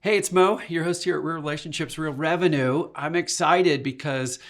Hey, it's Mo, your host here at Real Relationships, Real Revenue. I'm excited because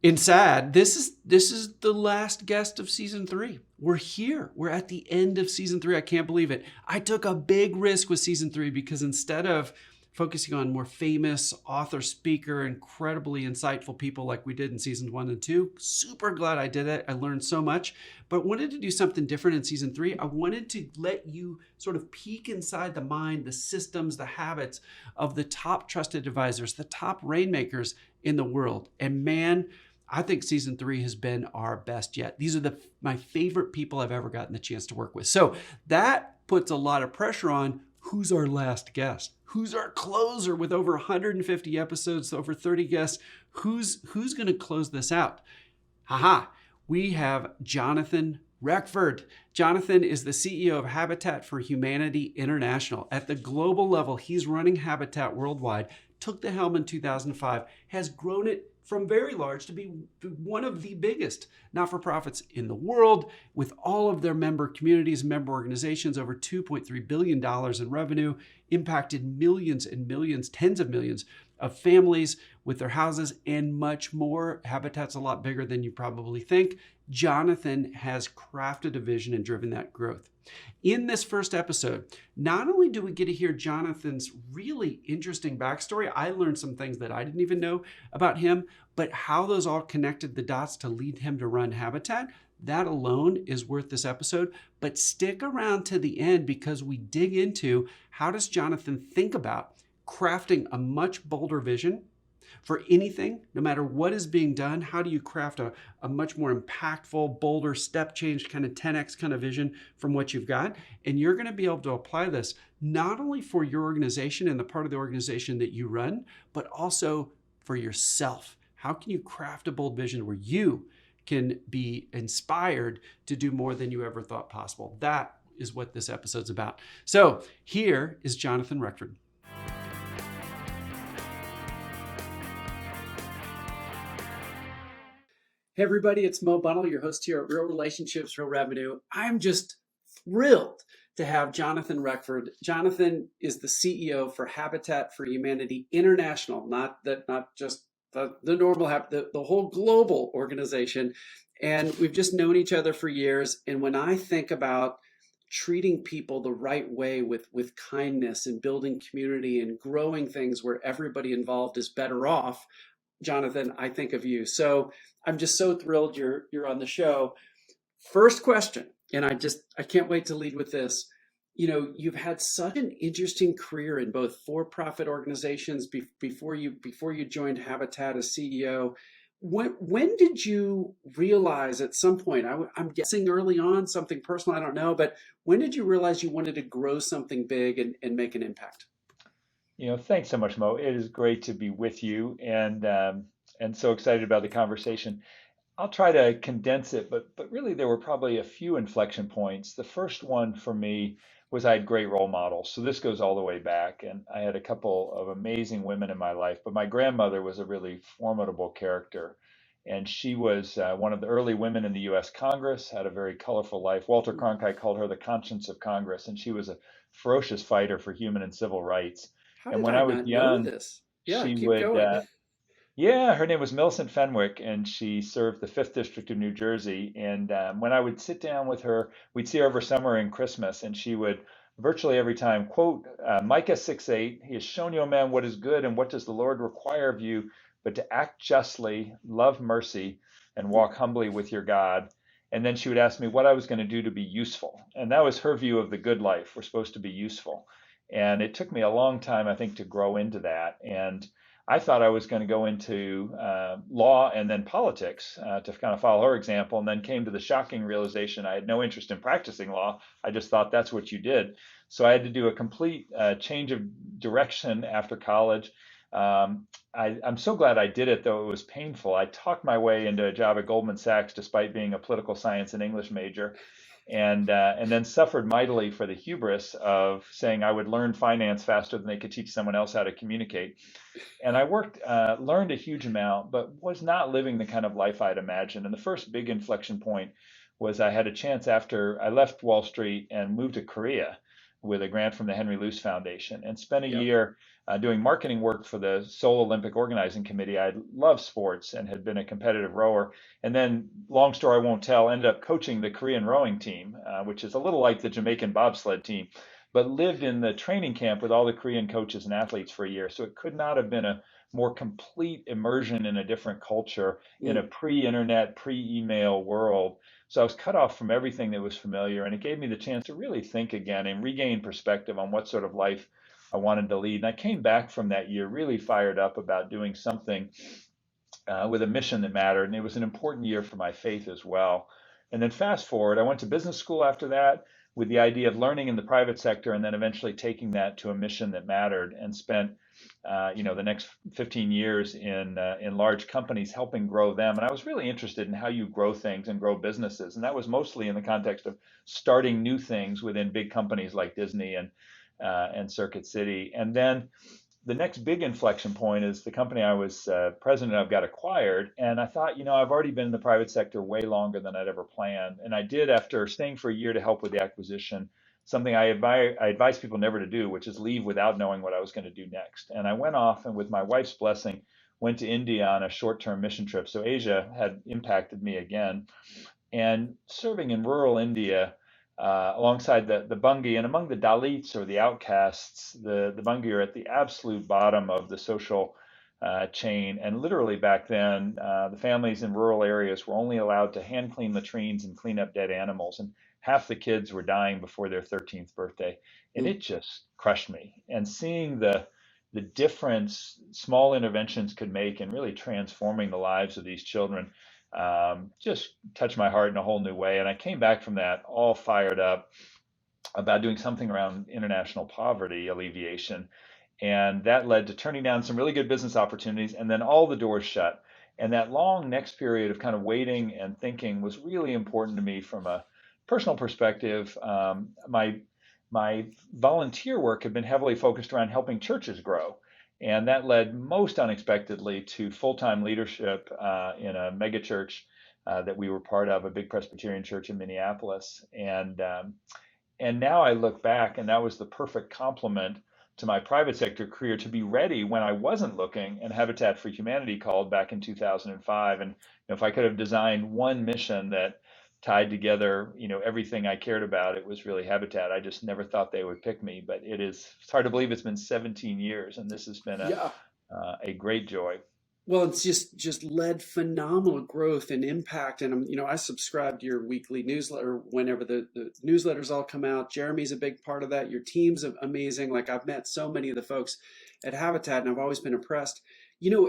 this is the last guest of season 3. We're here. We're at the end of season 3. I can't believe it. I took a big risk with season 3 because instead of focusing on more famous author, speaker, incredibly insightful people like we did in seasons 1 and 2, super glad I did it. I learned so much, but wanted to do something different in season 3. I wanted to let you sort of peek inside the mind, the systems, the habits of the top trusted advisors, the top rainmakers in the world. And man, I think season 3 has been our best yet. These are my favorite people I've ever gotten the chance to work with. So that puts a lot of pressure on who's our last guest? Who's our closer with over 150 episodes, over 30 guests? Who's going to close this out? Haha, we have Jonathan Reckford. Jonathan is the CEO of Habitat for Humanity International. At the global level, he's running Habitat worldwide, took the helm in 2005, has grown it from very large to be one of the biggest not-for-profits in the world, with all of their member communities, member organizations, over $2.3 billion in revenue, impacted millions and millions, tens of millions of families with their houses, and much more. Habitat's a lot bigger than you probably think. Jonathan has crafted a vision and driven that growth. In this first episode, not only do we get to hear Jonathan's really interesting backstory, I learned some things that I didn't even know about him, but how those all connected the dots to lead him to run Habitat. That alone is worth this episode, but stick around to the end because we dig into how does Jonathan think about crafting a much bolder vision for anything, no matter what is being done. How do you craft a much more impactful, bolder, step change, kind of 10x kind of vision from what you've got? And you're going to be able to apply this not only for your organization and the part of the organization that you run, but also for yourself. How can you craft a bold vision where you can be inspired to do more than you ever thought possible? That is what this episode's about. So here is Jonathan Reckford. Hey everybody, it's Mo Bunnell, your host here at Real Relationships, Real Revenue. I'm just thrilled to have Jonathan Reckford. Jonathan is the CEO for Habitat for Humanity International, not just the normal, the whole global organization. And we've just known each other for years. And when I think about treating people the right way with kindness and building community and growing things where everybody involved is better off, Jonathan, I think of you. So I'm just so thrilled you're on the show. First question, and I can't wait to lead with this. You know, you've had such an interesting career in both for-profit organizations before you joined Habitat as CEO. When did you realize at some point, I'm guessing early on, something personal, I don't know, but when did you realize you wanted to grow something big and make an impact? Thanks so much, Mo. It is great to be with you and so excited about the conversation. I'll try to condense it, but really there were probably a few inflection points. The first one for me was I had great role models. So this goes all the way back, and I had a couple of amazing women in my life, but my grandmother was a really formidable character. And she was one of the early women in the US Congress, had a very colorful life. Walter Cronkite called her the conscience of Congress, and she was a ferocious fighter for human and civil rights. How And did when I I was not know young, this? Yeah, she keep would, going. yeah, her name was Millicent Fenwick, and she served the 5th District of New Jersey. And when I would sit down with her, we'd see her over summer and Christmas, and she would virtually every time quote Micah 6:8, He has shown you, O man, what is good, and what does the Lord require of you, but to act justly, love mercy, and walk humbly with your God. And then she would ask me what I was going to do to be useful. And that was her view of the good life. We're supposed to be useful. And it took me a long time, I think, to grow into that. And I thought I was going to go into law and then politics to kind of follow her example, and then came to the shocking realization I had no interest in practicing law. I just thought that's what you did. So I had to do a complete change of direction after college. I'm so glad I did it, though it was painful. I talked my way into a job at Goldman Sachs despite being a political science and English major, and then suffered mightily for the hubris of saying I would learn finance faster than they could teach someone else how to communicate. And I learned a huge amount, but was not living the kind of life I'd imagined. And the first big inflection point was I had a chance after I left Wall Street and moved to Korea with a grant from the Henry Luce Foundation and spent a Yep. year doing marketing work for the Seoul Olympic Organizing Committee. I loved sports and had been a competitive rower. And then, long story I won't tell, ended up coaching the Korean rowing team, which is a little like the Jamaican bobsled team, but lived in the training camp with all the Korean coaches and athletes for a year. So it could not have been a more complete immersion in a different culture in a Mm. pre-internet, pre-email world. So I was cut off from everything that was familiar, and it gave me the chance to really think again and regain perspective on what sort of life I wanted to lead. And I came back from that year really fired up about doing something with a mission that mattered. And it was an important year for my faith as well. And then fast forward, I went to business school after that with the idea of learning in the private sector and then eventually taking that to a mission that mattered and spent the next 15 years in large companies helping grow them. And I was really interested in how you grow things and grow businesses. And that was mostly in the context of starting new things within big companies like Disney and Circuit City. And then the next big inflection point is the company I was president of got acquired. And I thought, I've already been in the private sector way longer than I'd ever planned. And I did, after staying for a year to help with the acquisition, something I advise people never to do, which is leave without knowing what I was going to do next. And I went off and, with my wife's blessing, went to India on a short-term mission trip. So Asia had impacted me again. And serving in rural India alongside the Bungi and among the Dalits or the outcasts, the Bungi are at the absolute bottom of the social chain. And literally back then, the families in rural areas were only allowed to hand clean latrines and clean up dead animals. And half the kids were dying before their 13th birthday. And Mm. it just crushed me. And seeing the difference small interventions could make in really transforming the lives of these children just touched my heart in a whole new way. And I came back from that all fired up about doing something around international poverty alleviation. And that led to turning down some really good business opportunities, and then all the doors shut. And that long next period of kind of waiting and thinking was really important to me from a personal perspective. My volunteer work had been heavily focused around helping churches grow. And that led most unexpectedly to full-time leadership in a megachurch that we were part of, a big Presbyterian church in Minneapolis. And now I look back, and that was the perfect complement to my private sector career to be ready when I wasn't looking, and Habitat for Humanity called back in 2005. And if I could have designed one mission that tied together, everything I cared about, it was really Habitat. I just never thought they would pick me, but it's hard to believe it's been 17 years, and this has been Yeah. a great joy. Well, it's just led phenomenal growth and impact. And I subscribe to your weekly newsletter whenever the newsletters all come out. Jeremy's a big part of that. Your team's amazing. Like, I've met so many of the folks at Habitat, and I've always been impressed.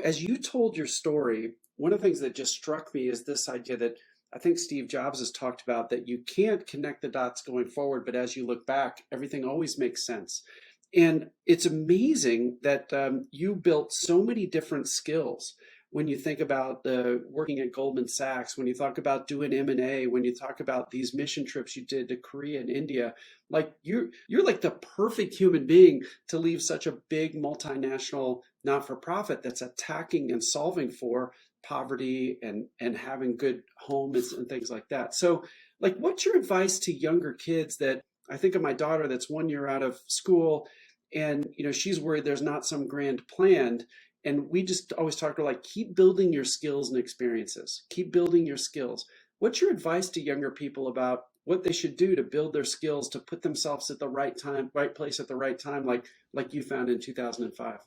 As you told your story, one of the things that just struck me is this idea that I think Steve Jobs has talked about, that you can't connect the dots going forward, but as you look back, everything always makes sense. And it's amazing that you built so many different skills when you think about working at Goldman Sachs, when you talk about doing M&A, when you talk about these mission trips you did to Korea and India. Like, you're like the perfect human being to leave such a big multinational not-for-profit that's attacking and solving for poverty and having good homes and things like that. So, like, what's your advice to younger kids? That I think of my daughter that's 1 year out of school, and she's worried there's not some grand plan. And we just always talk to her, like, keep building your skills and experiences, keep building your skills. What's your advice to younger people about what they should do to build their skills, to put themselves at the right time, right place at the right time, like you found in 2005?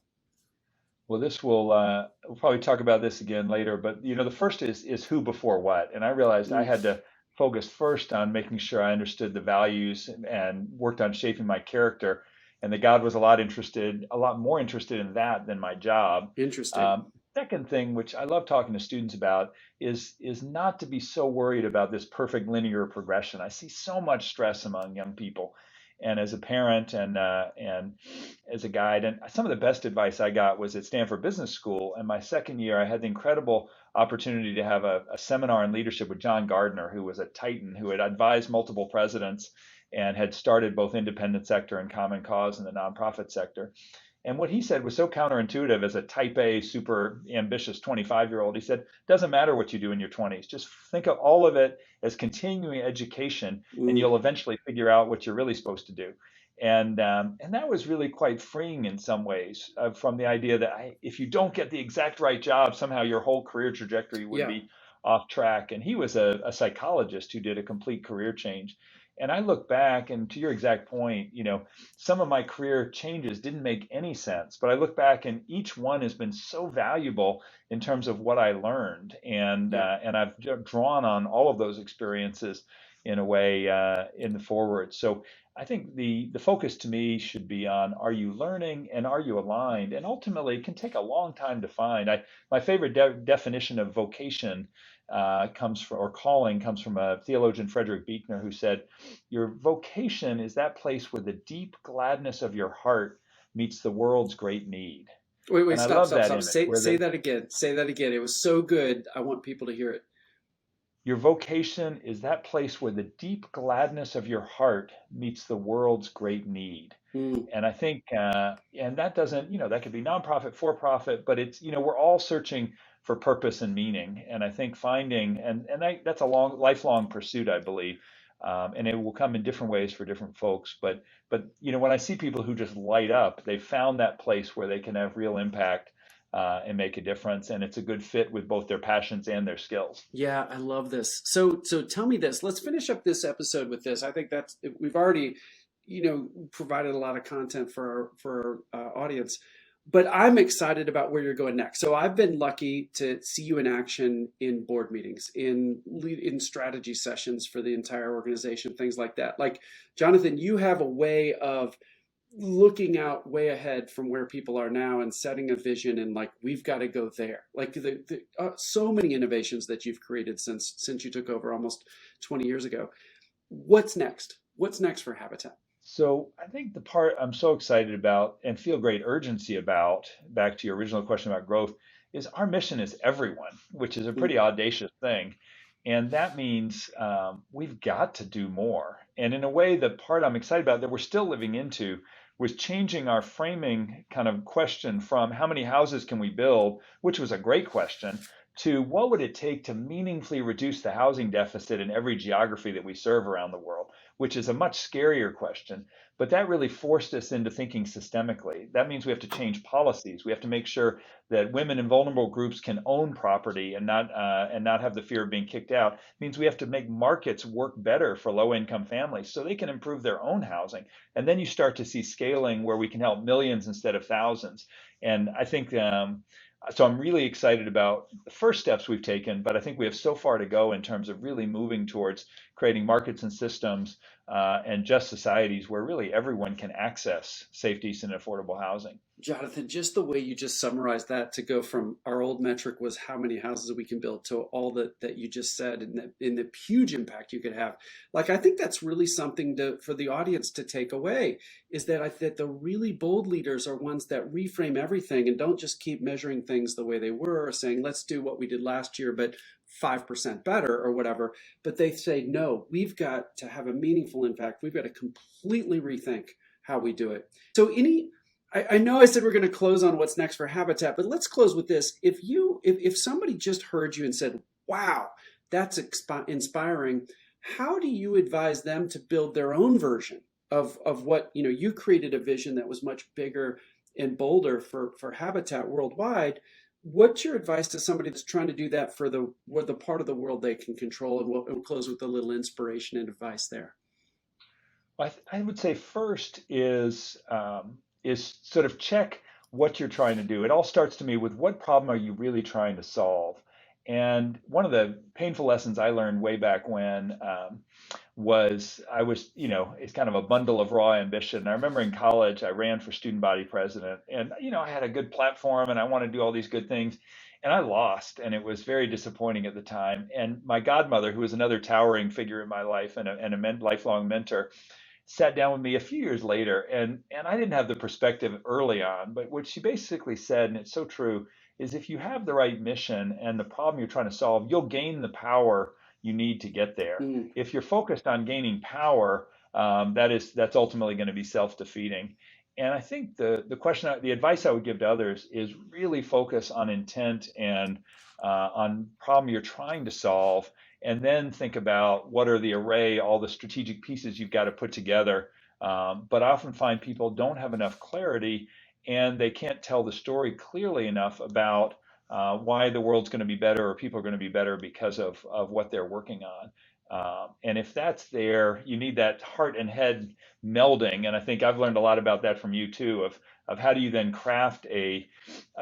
Well, we'll probably talk about this again later, but the first is who before what. And I realized I Mm. had to focus first on making sure I understood the values and worked on shaping my character, and that God was a lot more interested in that than my job. Interesting. Second thing, which I love talking to students about, is not to be so worried about this perfect linear progression. I see so much stress among young people, and as a parent and as a guide. And some of the best advice I got was at Stanford Business School. And my second year, I had the incredible opportunity to have a seminar in leadership with John Gardner, who was a titan who had advised multiple presidents and had started both independent sector and common cause in the nonprofit sector. And what he said was so counterintuitive as a type A, super ambitious 25-year-old. He said, doesn't matter what you do in your 20s. Just think of all of it as continuing education, and Mm. you'll eventually figure out what you're really supposed to do. And that was really quite freeing in some ways, from the idea that if you don't get the exact right job, somehow your whole career trajectory would Yeah. be off track. And he was a psychologist who did a complete career change. And I look back, and to your exact point, some of my career changes didn't make any sense, but I look back and each one has been so valuable in terms of what I learned, Yeah. and I've drawn on all of those experiences in a way, in the forward. So I think the focus to me should be on, are you learning and are you aligned? And ultimately, it can take a long time to find. My favorite definition of vocation comes from, or calling comes from, a theologian, Frederick Buechner, who said, "Your vocation is that place where the deep gladness of your heart meets the world's great need." Wait, And I stop, love stop, that stop. image, Say where say that again. Say that again. It was so good. I want people to hear it. your vocation is that place where the deep gladness of your heart meets the world's great need. Mm. And I think, and that doesn't, that could be nonprofit, for profit, but it's, we're all searching for purpose and meaning. And I think finding, that's a lifelong pursuit, I believe. And it will come in different ways for different folks. But when I see people who just light up, they've found that place where they can have real impact, and make a difference. And it's a good fit with both their passions and their skills. Yeah, I love this. So tell me this. Let's finish up this episode with this. I think that's we've already, provided a lot of content for our audience, but I'm excited about where you're going next. So I've been lucky to see you in action in board meetings, in strategy sessions for the entire organization, things like that. Like Jonathan, you have a way of looking out way ahead from where people are now and setting a vision, and like we've got to go there, like so many innovations that you've created since you took over almost 20 years ago. What's next for Habitat? So I think the part I'm so excited about and feel great urgency about, back to your original question about growth, is our mission is everyone, which is a Mm. pretty audacious thing. And that means, we've got to do more. And in a way, the part I'm excited about that we're still living into was changing our framing kind of question from how many houses can we build, which was a great question, to what would it take to meaningfully reduce the housing deficit in every geography that we serve around the world, which is a much scarier question. But that really forced us into thinking systemically. That means we have to change policies. We have to make sure that women and vulnerable groups can own property and not have the fear of being kicked out. It means we have to make markets work better for low-income families so they can improve their own housing. And then you start to see scaling where we can help millions instead of thousands. And I think, so I'm really excited about the first steps we've taken, but I think we have so far to go in terms of really moving towards creating markets and systems, and just societies where really everyone can access safe, decent, and affordable housing. Jonathan, just the way you just summarized that, to go from our old metric was how many houses we can build, to all that you just said, and the huge impact you could have. Like, I think that's really something for the audience to take away, is that the really bold leaders are ones that reframe everything and don't just keep measuring things the way they were, or saying, let's do what we did last year, but 5% better or whatever. But they say, no, we've got to have a meaningful impact. We've got to completely rethink how we do it. So I know I said we're going to close on what's next for Habitat, but let's close with this. If somebody just heard you and said, "Wow, that's inspiring," how do you advise them to build their own version of what you created a vision that was much bigger and bolder for Habitat worldwide? What's your advice to somebody that's trying to do that for the part of the world they can control? And we'll close with a little inspiration and advice there. I would say first is sort of check what you're trying to do. It all starts to me with, what problem are you really trying to solve? And one of the painful lessons I learned way back when, it's kind of a bundle of raw ambition. I remember in college, I ran for student body president, and I had a good platform and I wanted to do all these good things. And I lost, and it was very disappointing at the time. And my godmother, who was another towering figure in my life and a lifelong mentor, sat down with me a few years later, and I didn't have the perspective early on, but what she basically said, and it's so true, is if you have the right mission and the problem you're trying to solve, you'll gain the power you need to get there. Mm. If you're focused on gaining power, that's ultimately going to be self-defeating. And I think the advice I would give to others is really focus on intent and, on problem you're trying to solve, and then think about what are all the strategic pieces you've got to put together, But I often find people don't have enough clarity, and they can't tell the story clearly enough about why the world's going to be better or people are going to be better because of what they're working on. And if that's there, you need that heart and head melding. And I think I've learned a lot about that from you too, of how do you then craft a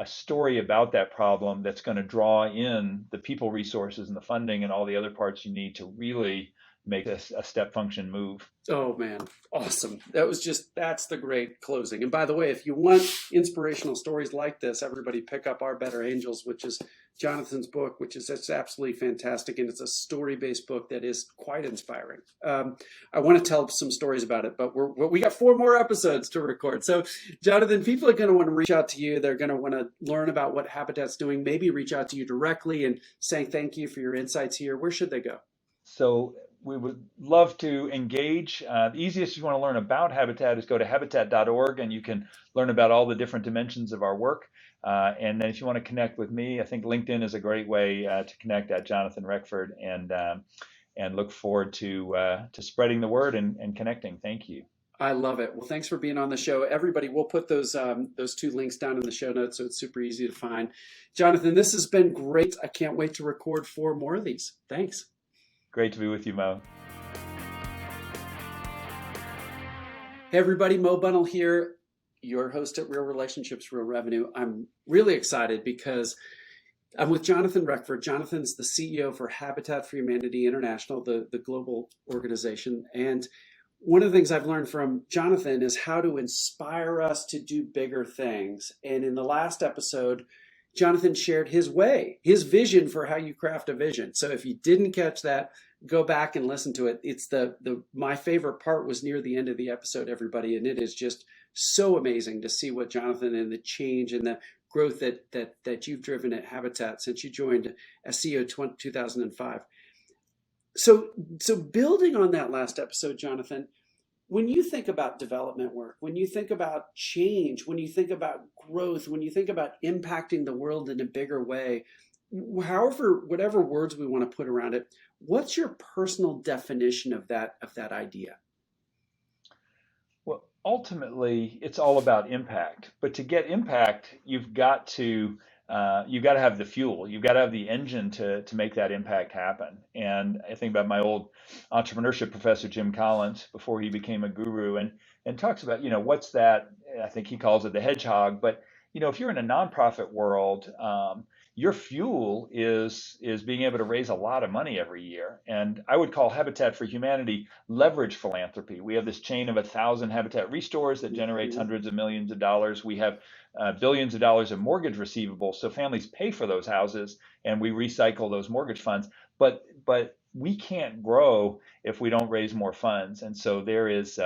story about that problem that's going to draw in the people resources and the funding and all the other parts you need to really make this a step function move. Oh man, awesome. That's the great closing. And by the way, if you want inspirational stories like this, everybody pick up Our Better Angels, which is Jonathan's book, which is it's absolutely fantastic. And it's a story-based book that is quite inspiring. I want to tell some stories about it, but we got 4 more episodes to record. So Jonathan, people are going to want to reach out to you. They're going to want to learn about what Habitat's doing, maybe reach out to you directly and saying thank you for your insights here. Where should they go? So we would love to engage. The easiest if you want to learn about Habitat is go to habitat.org, and you can learn about all the different dimensions of our work. And then if you want to connect with me, I think LinkedIn is a great way to connect at Jonathan Reckford, and look forward to spreading the word and connecting. Thank you. I love it. Well, thanks for being on the show. Everybody, we'll put those 2 links down in the show notes so it's super easy to find. Jonathan, this has been great. I can't wait to record 4 more of these. Thanks. Great to be with you, Mo. Hey, everybody. Mo Bunnell here, your host at Real Relationships, Real Revenue. I'm really excited because I'm with Jonathan Reckford. Jonathan's the CEO for Habitat for Humanity International, the global organization. And one of the things I've learned from Jonathan is how to inspire us to do bigger things. And in the last episode, Jonathan shared his way, his vision for how you craft a vision. So if you didn't catch that, go back and listen to it. It's my favorite part was near the end of the episode, everybody. And it is just so amazing to see what Jonathan and the change and the growth that you've driven at Habitat since you joined as CEO 2005. So building on that last episode, Jonathan, when you think about development work, when you think about change, when you think about growth, when you think about impacting the world in a bigger way, whatever words we want to put around it, what's your personal definition of that idea? Well, ultimately, it's all about impact. But to get impact, you've got to have the fuel. You've got to have the engine to make that impact happen. And I think about my old entrepreneurship professor, Jim Collins, before he became a guru, and talks about, what's that? I think he calls it the hedgehog. But, if you're in a nonprofit world, your fuel is being able to raise a lot of money every year. And I would call Habitat for Humanity leverage philanthropy. We have this chain of 1,000 Habitat restores that generates hundreds of millions of dollars. We have billions of dollars of mortgage receivables, so families pay for those houses, and we recycle those mortgage funds. But we can't grow if we don't raise more funds. And so there is,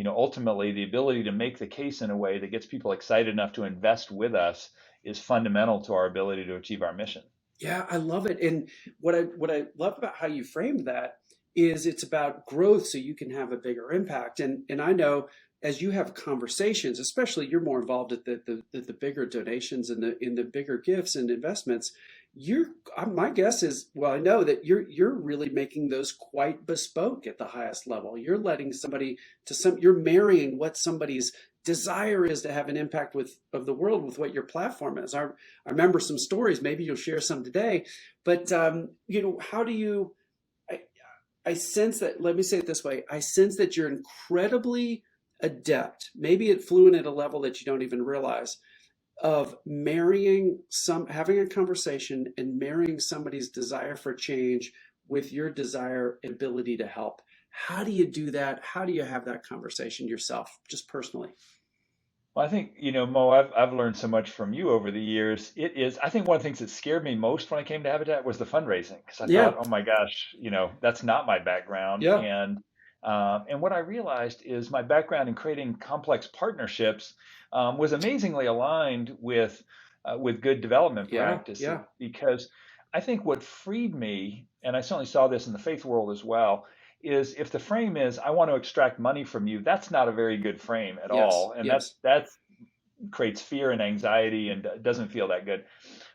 ultimately the ability to make the case in a way that gets people excited enough to invest with us is fundamental to our ability to achieve our mission. Yeah, I love it. And what I love about how you framed that is it's about growth so you can have a bigger impact. And I know as you have conversations, especially you're more involved at the bigger donations and in the bigger gifts and investments, my guess is, well, I know that you're really making those quite bespoke at the highest level. You're letting you're marrying what somebody's desire is to have an impact of the world with what your platform is. I remember some stories, maybe you'll share some today, but how do you, I sense that, let me say it this way, I sense that you're incredibly adept, maybe it fluent at a level that you don't even realize, of having a conversation and marrying somebody's desire for change with your desire and ability to help. How do you do that? How do you have that conversation yourself, just personally? Well, I think, Mo, I've learned so much from you over the years. I think one of the things that scared me most when I came to Habitat was the fundraising, because I thought, oh my gosh, that's not my background. Yeah. And what I realized is my background in creating complex partnerships was amazingly aligned with good development practices. Yeah. Because I think what freed me, and I certainly saw this in the faith world as well, is if the frame is I want to extract money from you, that's not a very good frame at all, and that creates fear and anxiety and doesn't feel that good.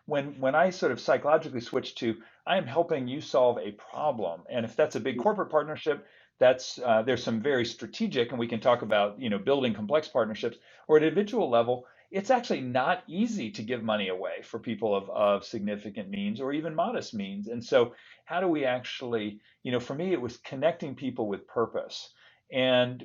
When I sort of psychologically switch to I am helping you solve a problem, and if that's a big corporate partnership, that's there's some very strategic, and we can talk about building complex partnerships. Or at an individual level, it's actually not easy to give money away for people of significant means or even modest means. And so, how do we actually, for me, it was connecting people with purpose and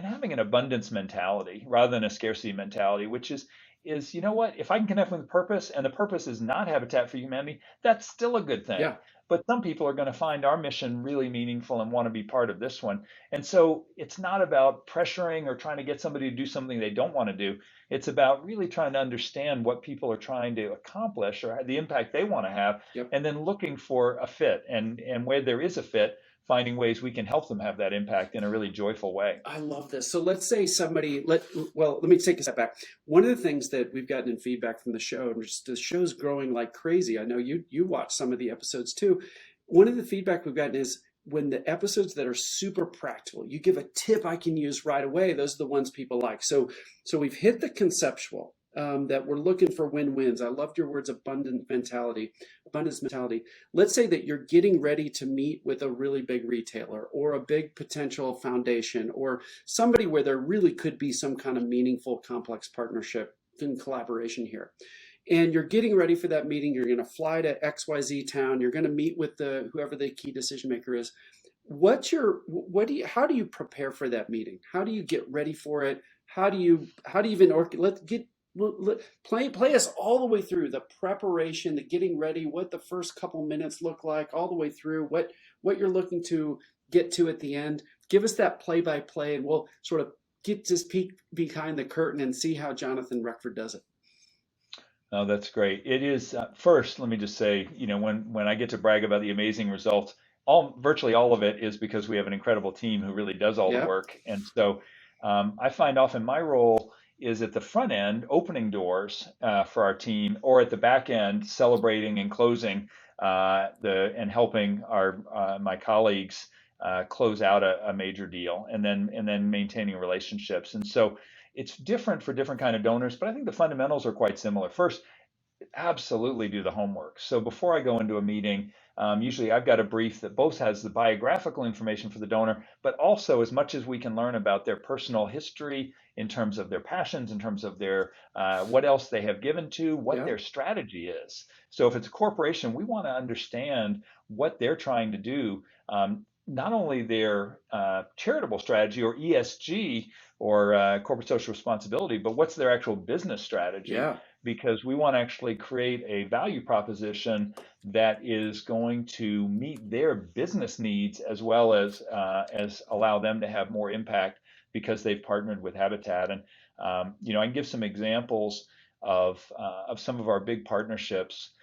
having an abundance mentality rather than a scarcity mentality, which is what, if I can connect with purpose and the purpose is not Habitat for Humanity, that's still a good thing. Yeah. But some people are going to find our mission really meaningful and want to be part of this one. And so it's not about pressuring or trying to get somebody to do something they don't want to do. It's about really trying to understand what people are trying to accomplish or the impact they want to have, Yep. and then looking for a fit. And where there is a fit, finding ways we can help them have that impact in a really joyful way. I love this. So let's say let me take a step back. One of the things that we've gotten in feedback from the show, and just the show's growing like crazy. I know you watch some of the episodes too. One of the feedback we've gotten is when the episodes that are super practical, you give a tip I can use right away. Those are the ones people like. So we've hit the conceptual, that we're looking for win-wins. I loved your words, abundance mentality. Let's say that you're getting ready to meet with a really big retailer or a big potential foundation or somebody where there really could be some kind of meaningful, complex partnership and collaboration here. And you're getting ready for that meeting. You're going to fly to XYZ town. You're going to meet with whoever the key decision maker is. How do you prepare for that meeting? How do you get ready for it? How do you even play us all the way through the preparation, the getting ready, what the first couple minutes look like, all the way through what you're looking to get to at the end. Give us that play by play, and we'll sort of get this peek behind the curtain and see how Jonathan Reckford does it. Oh, that's great. It is first. Let me just say, when I get to brag about the amazing results, virtually all of it is because we have an incredible team who really does all the Yeah. work. And so I find often my role is at the front end, opening doors for our team, or at the back end, celebrating and closing and helping my colleagues close out a major deal, and then maintaining relationships. And so it's different for different kind of donors, but I think the fundamentals are quite similar. First, absolutely do the homework. So before I go into a meeting, usually I've got a brief that both has the biographical information for the donor, but also as much as we can learn about their personal history in terms of their passions, in terms of their what else they have given to, what Yeah. their strategy is. So if it's a corporation, we want to understand what they're trying to do. Not only their charitable strategy or ESG or corporate social responsibility, but what's their actual business strategy, Yeah. because we want to actually create a value proposition that is going to meet their business needs as well as allow them to have more impact because they've partnered with Habitat. And I can give some examples of some of our big partnerships.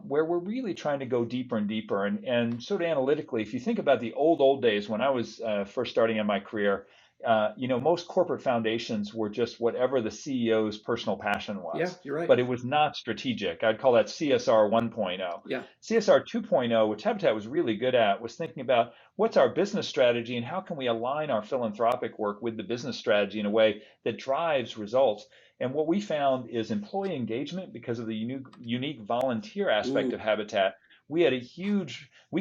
Where we're really trying to go deeper and deeper, and sort of analytically, if you think about the old days when I was first starting in my career, most corporate foundations were just whatever the CEO's personal passion Yeah. was, You're right. but it was not strategic. I'd call that CSR 1.0. Yeah. CSR 2.0, which Habitat was really good at, was thinking about what's our business strategy and how can we align our philanthropic work with the business strategy in a way that drives results. And what we found is employee engagement, because of the unique volunteer aspect Ooh. of Habitat. We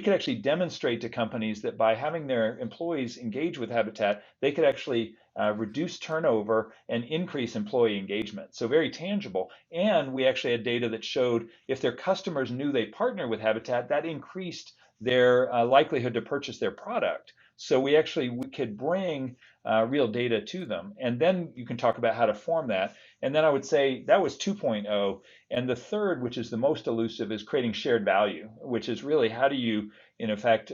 could actually demonstrate to companies that by having their employees engage with Habitat, they could actually reduce turnover and increase employee engagement. So very tangible. And we actually had data that showed if their customers knew they partnered with Habitat, that increased their likelihood to purchase their product. So we could bring real data to them. And then you can talk about how to form that. And then I would say that was 2.0. And the third, which is the most elusive, is creating shared value, which is really how do you, in effect,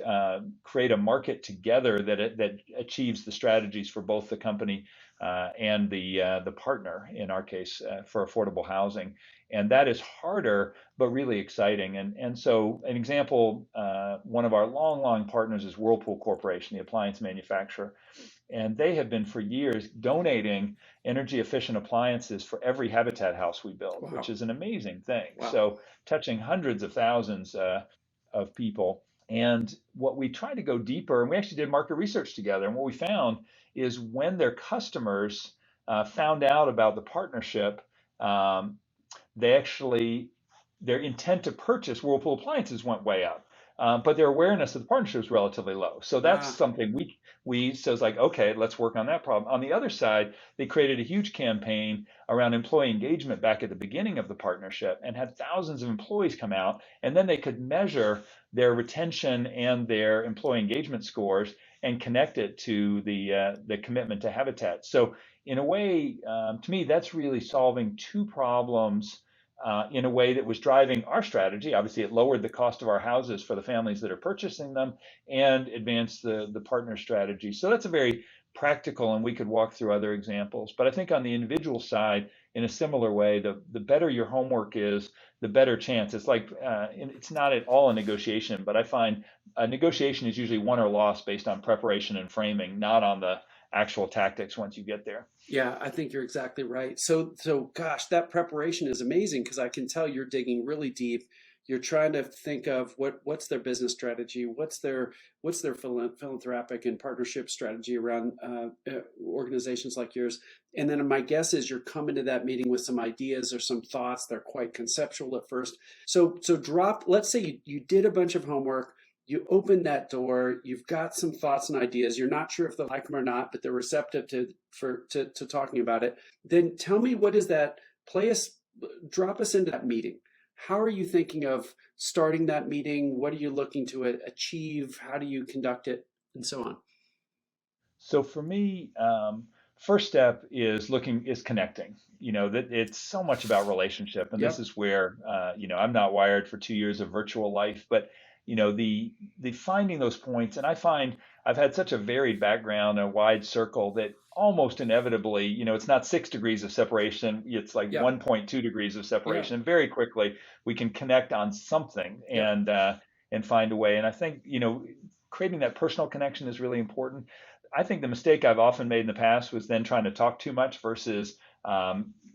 create a market together that achieves the strategies for both the company and the partner, in our case, for affordable housing. And that is harder, but really exciting. And so, an example, one of our long partners is Whirlpool Corporation, the appliance manufacturer. And they have been for years donating energy efficient appliances for every Habitat house we build, which Wow. is an amazing thing. Wow. So, touching hundreds of thousands of people. And what we tried to go deeper, and we actually did market research together. And what we found is when their customers found out about the partnership, um, they actually, their intent to purchase Whirlpool appliances went way up. but their awareness of the partnership is relatively low. So that's Ah, something so it's like, okay, let's work on that problem. On the other side, they created a huge campaign around employee engagement back at the beginning of the partnership and had thousands of employees come out, and then they could measure their retention and their employee engagement scores and connect it to the commitment to habitat. So in a way, to me, that's really solving two problems in a way that was driving our strategy. Obviously, it lowered the cost of our houses for the families that are purchasing them and advanced the partner strategy. So that's a very practical, and we could walk through other examples. But I think on the individual side, in a similar way, the better your homework is, the better chance. It's like it's not at all a negotiation, but I find a negotiation is usually won or lost based on preparation and framing, not on the actual tactics once you get there. yeah, I think you're exactly right. So gosh, that preparation is amazing because I can tell you're digging really deep. You're trying to think of what's their business strategy, what's their philanthropic and partnership strategy around organizations like yours. And then my guess is you're coming to that meeting with some ideas or some thoughts. They're quite conceptual at first. So drop. Let's say you did a bunch of homework. You open that door, you've got some thoughts and ideas. You're not sure if they like them or not, but they're receptive to talking about it. Then tell me, what is that? Drop us into that meeting. How are you thinking of starting that meeting? What are you looking to achieve? How do you conduct it, and so on? So for me, first step is connecting. That it's so much about relationship, and this Yep. is where I'm not wired for 2 years of virtual life, but the finding those points, and I find I've had such a varied background, a wide circle that almost inevitably, it's not 6 degrees of separation, it's like Yep. 1.2 degrees of Yeah. separation. And very quickly we can connect on something Yep. and find a way. And I think creating that personal connection is really important. I think the mistake I've often made in the past was then trying to talk too much versus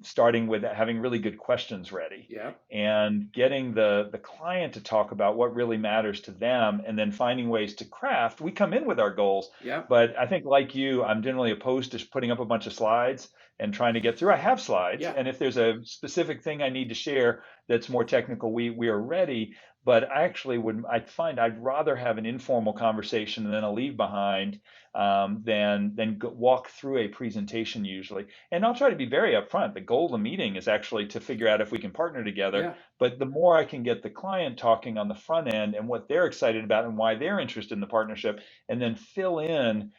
starting with having really good questions ready Yep. and getting the client to talk about what really matters to them, and then finding ways to craft. We come in with our goals, Yep. but I think like you, I'm generally opposed to putting up a bunch of slides and trying to get through. I have slides, Yeah. and if there's a specific thing I need to share that's more technical, we are ready. But I find I'd rather have an informal conversation and then a leave behind than walk through a presentation usually. And I'll try to be very upfront. The goal of the meeting is actually to figure out if we can partner together. Yeah. But the more I can get the client talking on the front end and what they're excited about and why they're interested in the partnership, and then fill in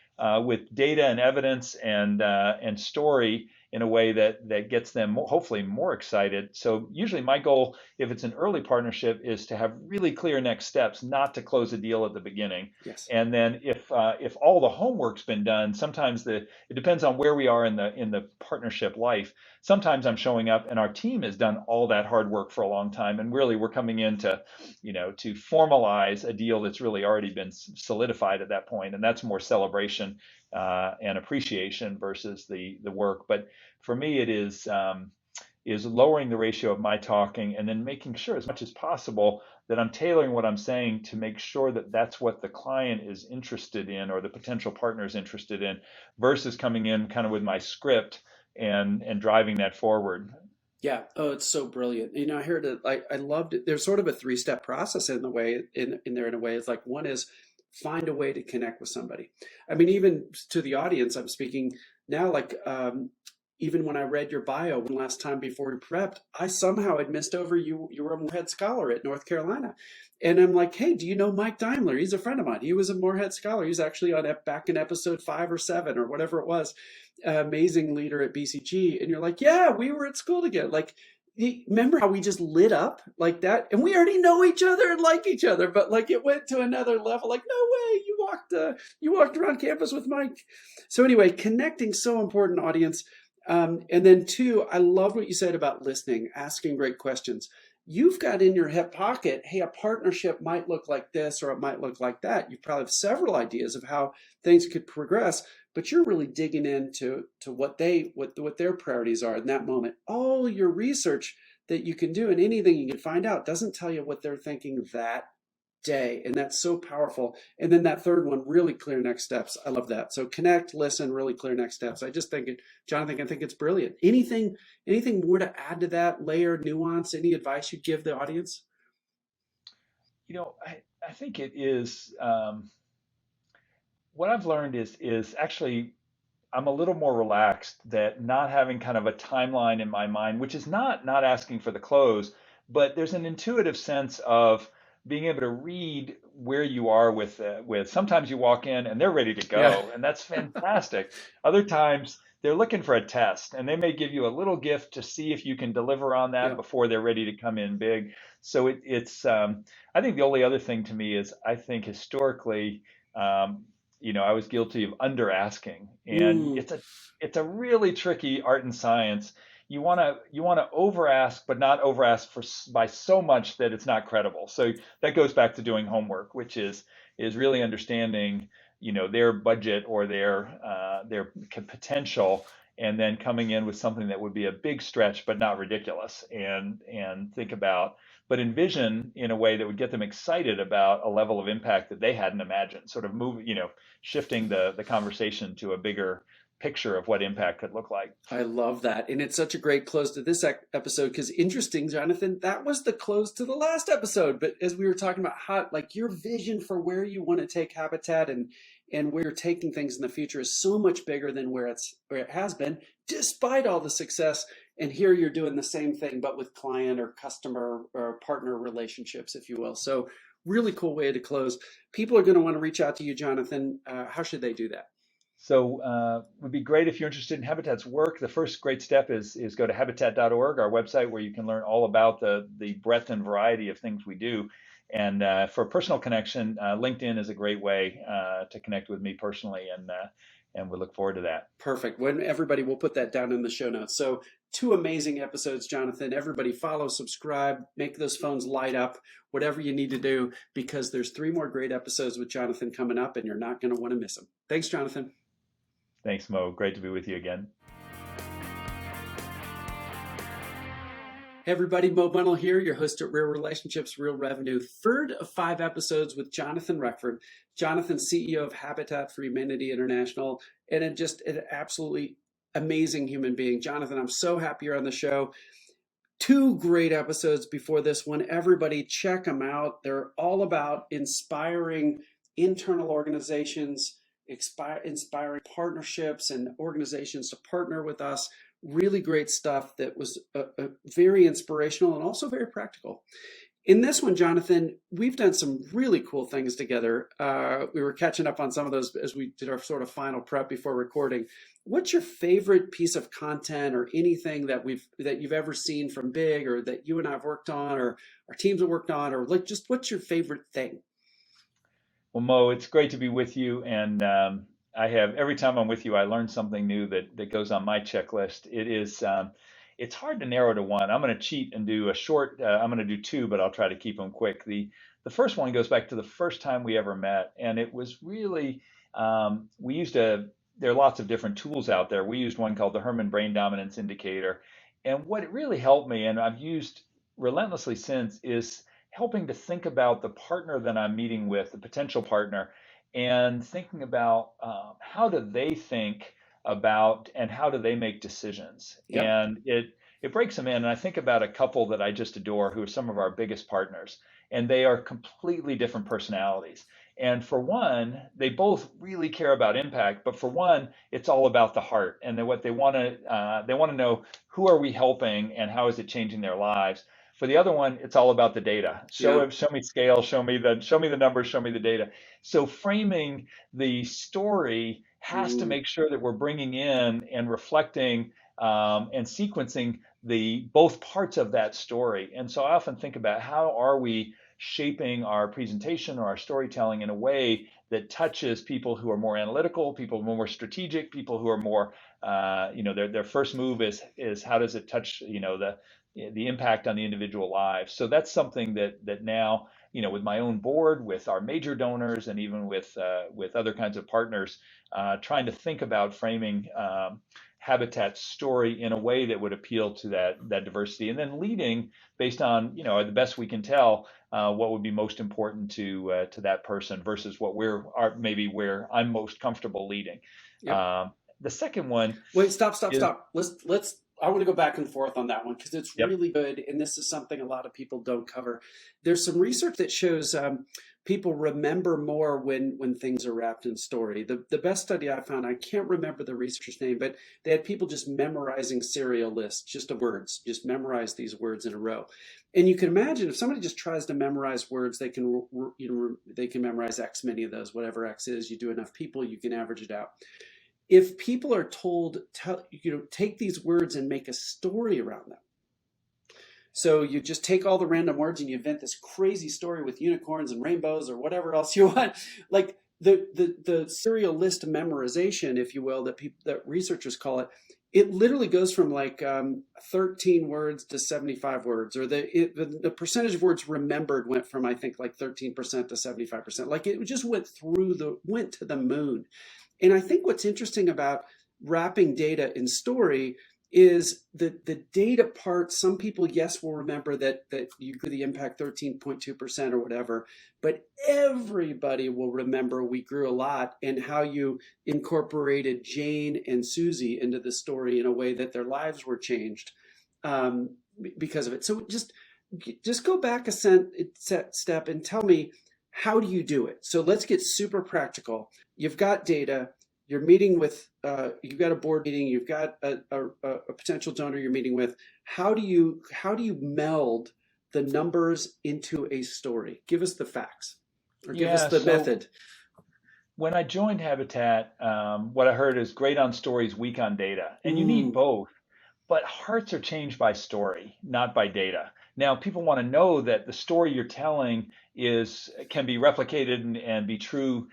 with data and evidence and story in a way that gets them hopefully more excited. So usually my goal, if it's an early partnership, is to have really clear next steps, not to close a deal at the beginning. Yes. And then if all the homework's been done, sometimes it depends on where we are in the partnership life. Sometimes I'm showing up and our team has done all that hard work for a long time, and really we're coming in to formalize a deal that's really already been solidified at that point, and that's more celebration and appreciation versus the work. But for me, it is lowering the ratio of my talking and then making sure as much as possible that I'm tailoring what I'm saying to make sure that that's what the client is interested in or the potential partner is interested in, versus coming in kind of with my script and driving that forward. Yeah. Oh, it's so brilliant. I heard it. I loved it. There's sort of a three-step process in the way in there in a way. It's like one is find a way to connect with somebody. I mean, even to the audience, I'm speaking now. Like even when I read your bio one last time before we prepped, I somehow had missed over you were a Moorhead Scholar at North Carolina. And I'm like, hey, do you know Mike Daimler? He's a friend of mine. He was a Moorhead Scholar. He was actually on back in episode 5 or 7 or whatever it was. Amazing leader at BCG. And you're like, yeah, we were at school together. Like, remember how we just lit up like that? And we already know each other and like each other, but like it went to another level. Like, no way, you walked around campus with Mike. So anyway, connecting, so important, audience. And then two, I love what you said about listening, asking great questions. You've got in your hip pocket, hey, a partnership might look like this or it might look like that. You probably have several ideas of how things could progress, but you're really digging into what their priorities are in that moment. All your research that you can do and anything you can find out doesn't tell you what they're thinking that day. And that's so powerful. And then that third one, really clear next steps. I love that. So connect, listen, really clear next steps. I just think it, Jonathan, I think it's brilliant. Anything more to add to that layer, nuance, any advice you'd give the audience? I think it is, what I've learned is actually I'm a little more relaxed that not having kind of a timeline in my mind, which is not asking for the close, but there's an intuitive sense of being able to read where you are with sometimes you walk in and they're ready to Yeah. go, and that's fantastic. Other times they're looking for a test and they may give you a little gift to see if you can deliver on that Yep. before they're ready to come in big. So it's I think the only other thing to me is I think historically I was guilty of under asking, and Mm, it's a really tricky art and science. You want to over ask, but not over ask by so much that it's not credible. So that goes back to doing homework, which is really understanding their budget or their potential, and then coming in with something that would be a big stretch but not ridiculous, and think about but envision in a way that would get them excited about a level of impact that they hadn't imagined, sort of shifting the conversation to a bigger picture of what impact could look like. I love that. And it's such a great close to this episode because interesting, Jonathan, that was the close to the last episode. But as we were talking about how, like your vision for where you want to take Habitat and where you're taking things in the future is so much bigger than where it has been, despite all the success. And here you're doing the same thing, but with client or customer or partner relationships, if you will. So really cool way to close. People are going to want to reach out to you, Jonathan. How should they do that? So it would be great if you're interested in Habitat's work. The first great step is go to habitat.org, our website, where you can learn all about the breadth and variety of things we do. And for a personal connection, LinkedIn is a great way to connect with me personally, and we look forward to that. Perfect. When everybody will put that down in the show notes. So two amazing episodes, Jonathan. Everybody follow, subscribe, make those phones light up, whatever you need to do, because there's three more great episodes with Jonathan coming up, and you're not going to want to miss them. Thanks, Jonathan. Thanks, Mo. Great to be with you again. Hey everybody, Mo Bunnell here, your host at Real Relationships, Real Revenue. Third of 5 episodes with Jonathan Reckford. Jonathan, CEO of Habitat for Humanity International, and just an absolutely amazing human being. Jonathan, I'm so happy you're on the show. 2 great episodes before this one. Everybody check them out. They're all about inspiring internal organizations, inspiring partnerships and organizations to partner with us. Really great stuff that was very inspirational and also very practical. In this one, Jonathan, we've done some really cool things together. We were catching up on some of those as we did our sort of final prep before recording. What's your favorite piece of content or anything that you've ever seen from Big, or that you and I have worked on, or our teams have worked on, or like just what's your favorite thing? Well, Mo, it's great to be with you, and I have every time I'm with you, I learn something new that goes on my checklist. It's hard to narrow to one. I'm going to cheat and do a short. I'm going to do two, but I'll try to keep them quick. The first one goes back to the first time we ever met, and it was really we used a. There are lots of different tools out there. We used one called the Herman Brain Dominance Indicator, and what it really helped me, and I've used relentlessly since, is helping to think about the partner that I'm meeting with, the potential partner, and thinking about how do they think about and how do they make decisions. Yep. And it breaks them in. And I think about a couple that I just adore who are some of our biggest partners, and they are completely different personalities. And for one, they both really care about impact, but for one, it's all about the heart, and then what they want to know, who are we helping and how is it changing their lives. For the other one, it's all about the data. Yeah. Show me scale, show me the numbers, show me the data. So framing the story has to Ooh. make sure that we're bringing in and reflecting and sequencing the both parts of that story. And so I often think about how are we shaping our presentation or our storytelling in a way that touches people who are more analytical, people who are more strategic, people who are more, their first move is how does it touch, the impact on the individual lives. So that's something that now, with my own board, with our major donors, and even with other kinds of partners, trying to think about framing Habitat's story in a way that would appeal to that diversity, and then leading based on, the best we can tell, what would be most important to that person versus what maybe where I'm most comfortable leading. Yep. The second one Wait, stop, stop, is stop. Let's I want to go back and forth on that one because it's Yep. really good. And this is something a lot of people don't cover. There's some research that shows people remember more when things are wrapped in story. The best study I found, I can't remember the researcher's name, but they had people just memorizing serial lists, just of words, just memorize these words in a row. And you can imagine if somebody just tries to memorize words, they can they can memorize X many of those, whatever X is. You do enough people, you can average it out. If people are told, take these words and make a story around them. So you just take all the random words and you invent this crazy story with unicorns and rainbows or whatever else you want. Like the serial list memorization, if you will, that researchers call it, it literally goes from like 13 words to 75 words, or the percentage of words remembered went from, I think, like 13% to 75%. Like it just went to the moon. And I think what's interesting about wrapping data in story is the data part. Some people, yes, will remember that you grew the impact 13.2% or whatever, but everybody will remember we grew a lot and how you incorporated Jane and Susie into the story in a way that their lives were changed because of it. So just go back a step and tell me, how do you do it? So let's get super practical. You've got data. You're meeting with, you've got a board meeting, you've got a potential donor you're meeting with. How do you meld the numbers into a story? Give us the facts, or give us the method. When I joined Habitat, what I heard is great on stories, weak on data. And you need both, but hearts are changed by story, not by data. Now, people want to know that the story you're telling can be replicated and be true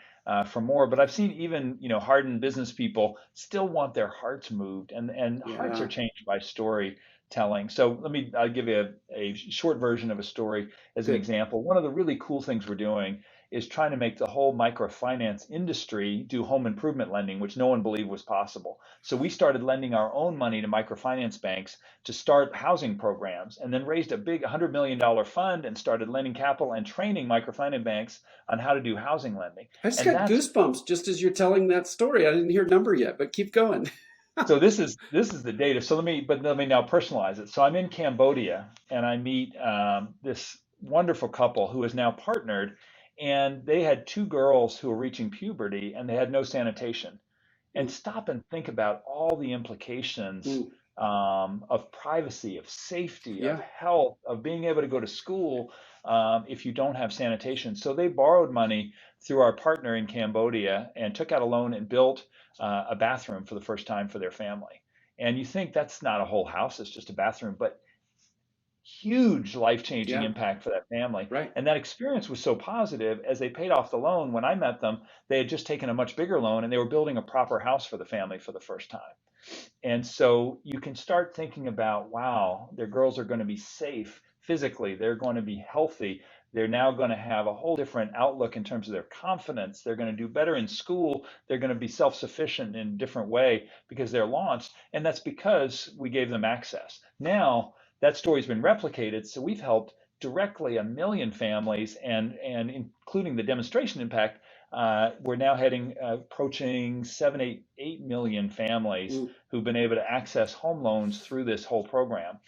for more. But I've seen even hardened business people still want their hearts moved, and hearts are changed by storytelling. So I'll give you a short version of a story as an example. One of the really cool things we're doing is trying to make the whole microfinance industry do home improvement lending, which no one believed was possible. So we started lending our own money to microfinance banks to start housing programs, and then raised a big $100 million fund and started lending capital and training microfinance banks on how to do housing lending. I just got goosebumps just as you're telling that story. I didn't hear a number yet, but keep going. So this is the data. So let me now personalize it. So I'm in Cambodia and I meet this wonderful couple who is now partnered, and they had two girls who were reaching puberty and they had no sanitation. And stop and think about all the implications of privacy, of safety, of health, of being able to go to school if you don't have sanitation. So they borrowed money through our partner in Cambodia and took out a loan and built a bathroom for the first time for their family. And you think that's not a whole house, it's just a bathroom, but huge life-changing impact for that family. Right. And that experience was so positive. As they paid off the loan, when I met them, they had just taken a much bigger loan and they were building a proper house for the family for the first time. And so you can start thinking about, wow, their girls are going to be safe physically, they're going to be healthy, they're now going to have a whole different outlook in terms of their confidence, they're going to do better in school, they're going to be self-sufficient in a different way because they're launched. And that's because we gave them access. Now that story's been replicated, so we've helped directly 1 million families, and including the demonstration impact, we're now approaching 8 million families who've been able to access home loans through this whole program,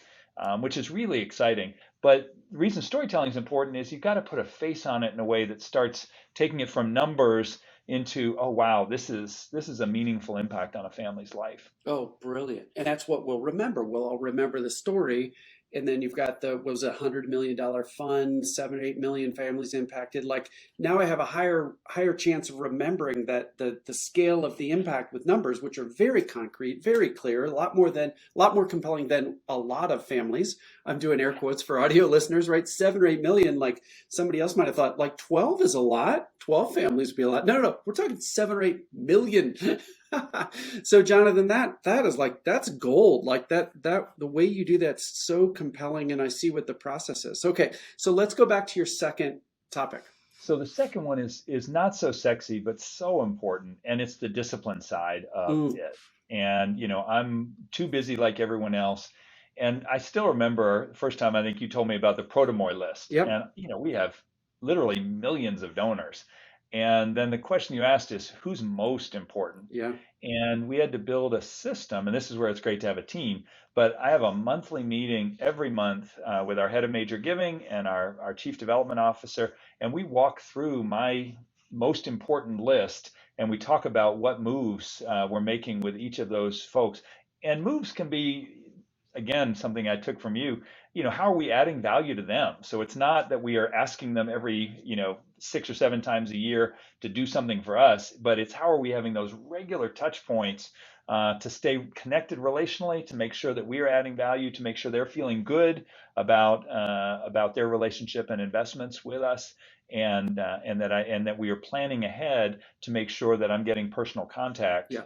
which is really exciting. But the reason storytelling is important is you've got to put a face on it in a way that starts taking it from numbers into, oh wow, this is a meaningful impact on a family's life. Oh, brilliant. And that's what we'll remember. We'll all remember the story. And then you've got $100 million fund, 7 or 8 million families impacted. Like now I have a higher chance of remembering that the scale of the impact with numbers, which are very concrete, very clear, a lot more compelling than a lot of families. I'm doing air quotes for audio listeners, right? 7 or 8 million, like somebody else might have thought like 12 is a lot. 12 families would be a lot. No. We're talking 7 or 8 million. So Jonathan, that's gold. Like that the way you do that's so compelling, and I see what the process is. Okay, so let's go back to your second topic. So the second one is not so sexy, but so important, and it's the discipline side of it. And I'm too busy like everyone else. And I still remember the first time I think you told me about the Protomoi List. Yep. And we have literally millions of donors. And then the question you asked is who's most important? Yeah. And we had to build a system, and this is where it's great to have a team. But I have a monthly meeting every month with our head of major giving and our chief development officer, and we walk through my most important list and we talk about what moves we're making with each of those folks. And moves can be, again, something I took from you. How are we adding value to them? So it's not that we are asking them every, 6 or 7 times a year to do something for us, but it's how are we having those regular touch points to stay connected relationally, to make sure that we are adding value, to make sure they're feeling good about their relationship and investments with us, and that we are planning ahead to make sure that I'm getting personal contact. Yeah.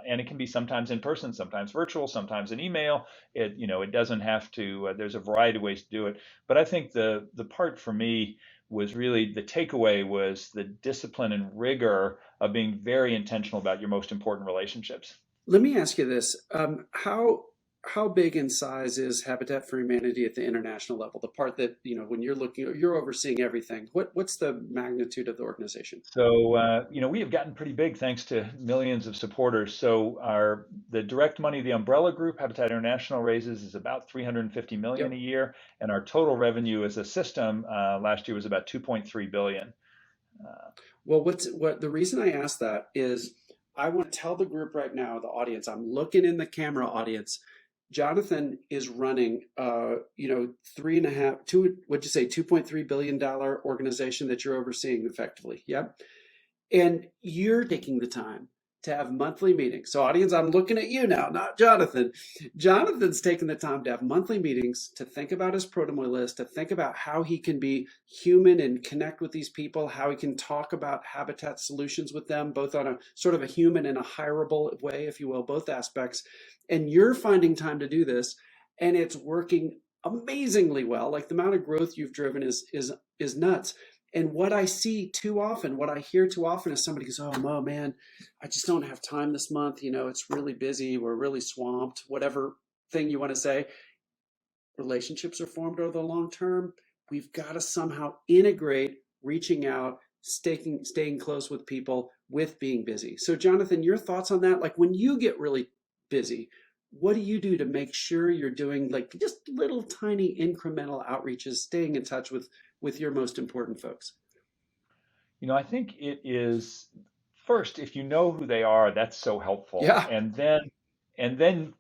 And it can be sometimes in person, sometimes virtual, sometimes an email. It doesn't have to. There's a variety of ways to do it. But I think the part for me was really the takeaway was the discipline and rigor of being very intentional about your most important relationships. Let me ask you this. How big in size is Habitat for Humanity at the international level? The part that, when you're looking, you're overseeing everything. What's the magnitude of the organization? So, we have gotten pretty big thanks to millions of supporters. So, the direct money the umbrella group, Habitat International, raises is about 350 million a Yep. year, and our total revenue as a system last year was about 2.3 billion. Uh, Well, what the reason I ask that is I want to tell the group right now, the audience, I'm looking in the camera audience. Jonathan is running, three and a half, two, what'd you say, $2.3 billion organization that you're overseeing effectively. Yep. And you're taking the time to have monthly meetings. So, audience, I'm looking at you now, not Jonathan. Jonathan's taking the time to have monthly meetings to think about his Protomoi list, to think about how he can be human and connect with these people, how he can talk about habitat solutions with them, both on a sort of a human and a hireable way, if you will, both aspects. And you're finding time to do this, and it's working amazingly well. Like the amount of growth you've driven is nuts. And what I see too often, what I hear too often is somebody goes, "Oh, Mo, man, I just don't have time this month. It's really busy. We're really swamped." Whatever thing you want to say, relationships are formed over the long term. We've got to somehow integrate reaching out, staying close with people with being busy. So, Jonathan, your thoughts on that? Like when you get really busy, what do you do to make sure you're doing like just little tiny incremental outreaches, staying in touch with your most important folks? I think it is first, if you know who they are, that's so helpful. Yeah. And then,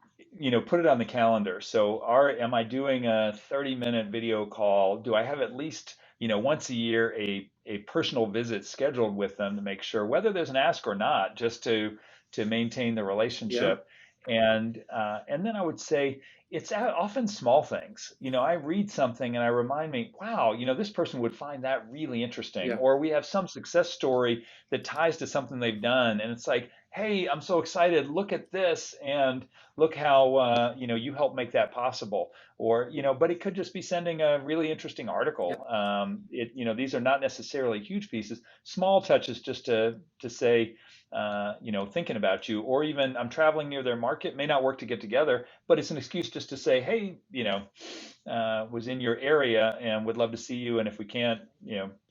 put it on the calendar. So am I doing a 30-minute video call? Do I have at least, once a year a personal visit scheduled with them to make sure whether there's an ask or not, just to maintain the Yeah. relationship. And then I would say it's often small things. I read something and I remind me, wow, this person would find that really interesting. Yeah. Or we have some success story that ties to something they've done, and it's like, hey, I'm so excited. Look at this, and look how you helped make that possible. Or but it could just be sending a really interesting Yeah. article. These are not necessarily huge pieces, small touches just to say. Thinking about you, or even I'm traveling near their market, may not work to get together, but it's an excuse just to say, hey, was in your area and would love to see you, and if we can't,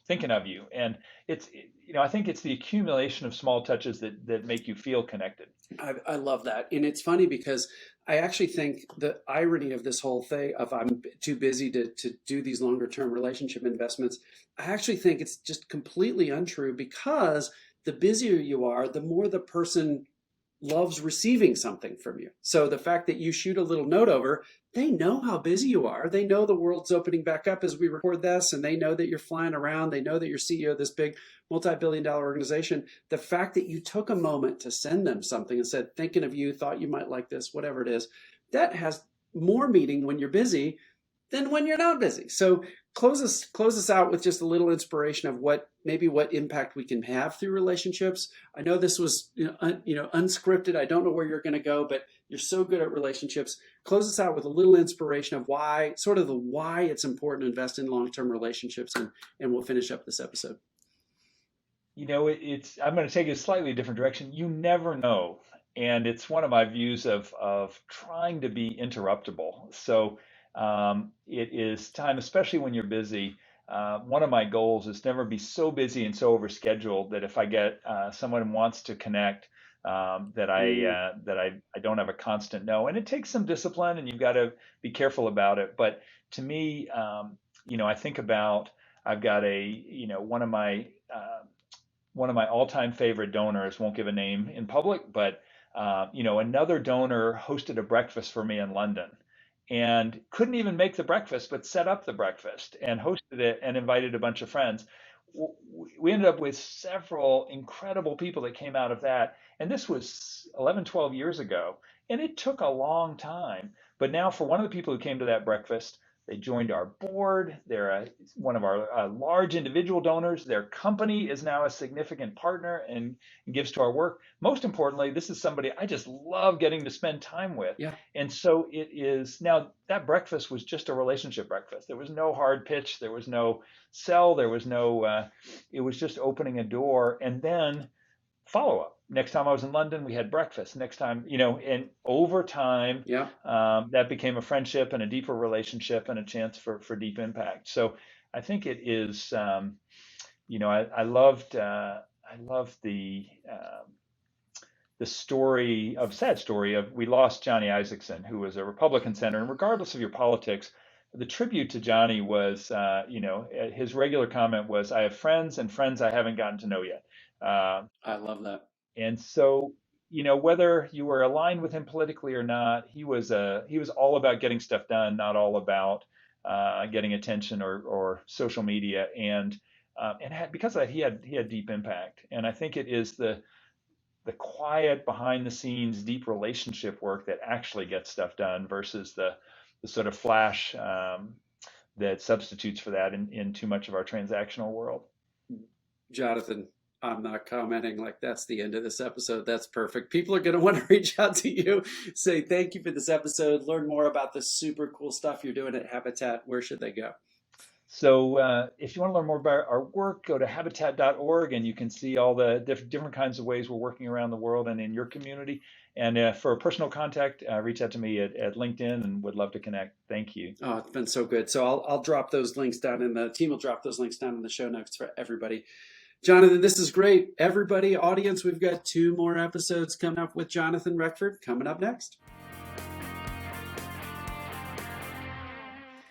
thinking of you. And I think it's the accumulation of small touches that make you feel connected. I love that. And it's funny because I actually think the irony of this whole thing of I'm too busy to do these longer term relationship investments, I actually think it's just completely untrue because the busier you are, the more the person loves receiving something from you. So the fact that you shoot a little note over, they know how busy you are. They know the world's opening back up as we record this, and they know that you're flying around. They know that you're CEO of this big multi-billion-dollar organization. The fact that you took a moment to send them something and said, thinking of you, thought you might like this, whatever it is, that has more meaning when you're busy than when you're not busy. So close us out with just a little inspiration of what impact we can have through relationships. I know this was unscripted. I don't know where you're going to go, but you're so good at relationships. Close us out with a little inspiration of why it's important to invest in long-term relationships, and we'll finish up this episode. It's I'm going to take it a slightly different direction. You never know, and it's one of my views of trying to be interruptible. So it is time, especially when you're busy. one of my goals is never be so busy and so overscheduled that if I get someone who wants to connect, that I don't have a constant no. And it takes some discipline, and you've got to be careful about it. But to me, I think about I've got one of my all-time favorite donors, won't give a name in public, but another donor hosted a breakfast for me in London and couldn't even make the breakfast, but set up the breakfast and hosted it and invited a bunch of friends. We ended up with several incredible people that came out of that. And this was 11, 12 years ago. And it took a long time. But now, for one of the people who came to that breakfast, they joined our board. They're one of our large individual donors. Their company is now a significant partner and gives to our work. Most importantly, this is somebody I just love getting to spend time with. Yeah. And so it is now that breakfast was just a relationship breakfast. There was no hard pitch. There was no sell. There was no, it was just opening a door and then follow up. Next time I was in London, we had breakfast. Next time, and over time, Yeah. that became a friendship and a deeper relationship and a chance for deep impact. So I think it is, I loved the sad story of we lost Johnny Isaacson, who was a Republican senator. And regardless of your politics, the tribute to Johnny was, his regular comment was, "I have friends and friends I haven't gotten to know yet." I love that. And so, whether you were aligned with him politically or not, he was all about getting stuff done, not all about getting attention or social media. And because of that, he had deep impact. And I think it is the quiet behind the scenes, deep relationship work that actually gets stuff done versus the sort of flash that substitutes for that in too much of our transactional world. Jonathan, I'm not commenting, like that's the end of this episode. That's perfect. People are going to want to reach out to you, say thank you for this episode, learn more about the super cool stuff you're doing at Habitat. Where should they go? So if you want to learn more about our work, go to habitat.org and you can see all the different kinds of ways we're working around the world and in your community. And for personal contact, reach out to me at LinkedIn and would love to connect. Thank you. Oh, it's been so good. So I'll drop those links down in the team will drop those links down in the show notes for everybody. Jonathan, this is great. Everybody, audience, we've got 2 more episodes coming up with Jonathan Reckford coming up next.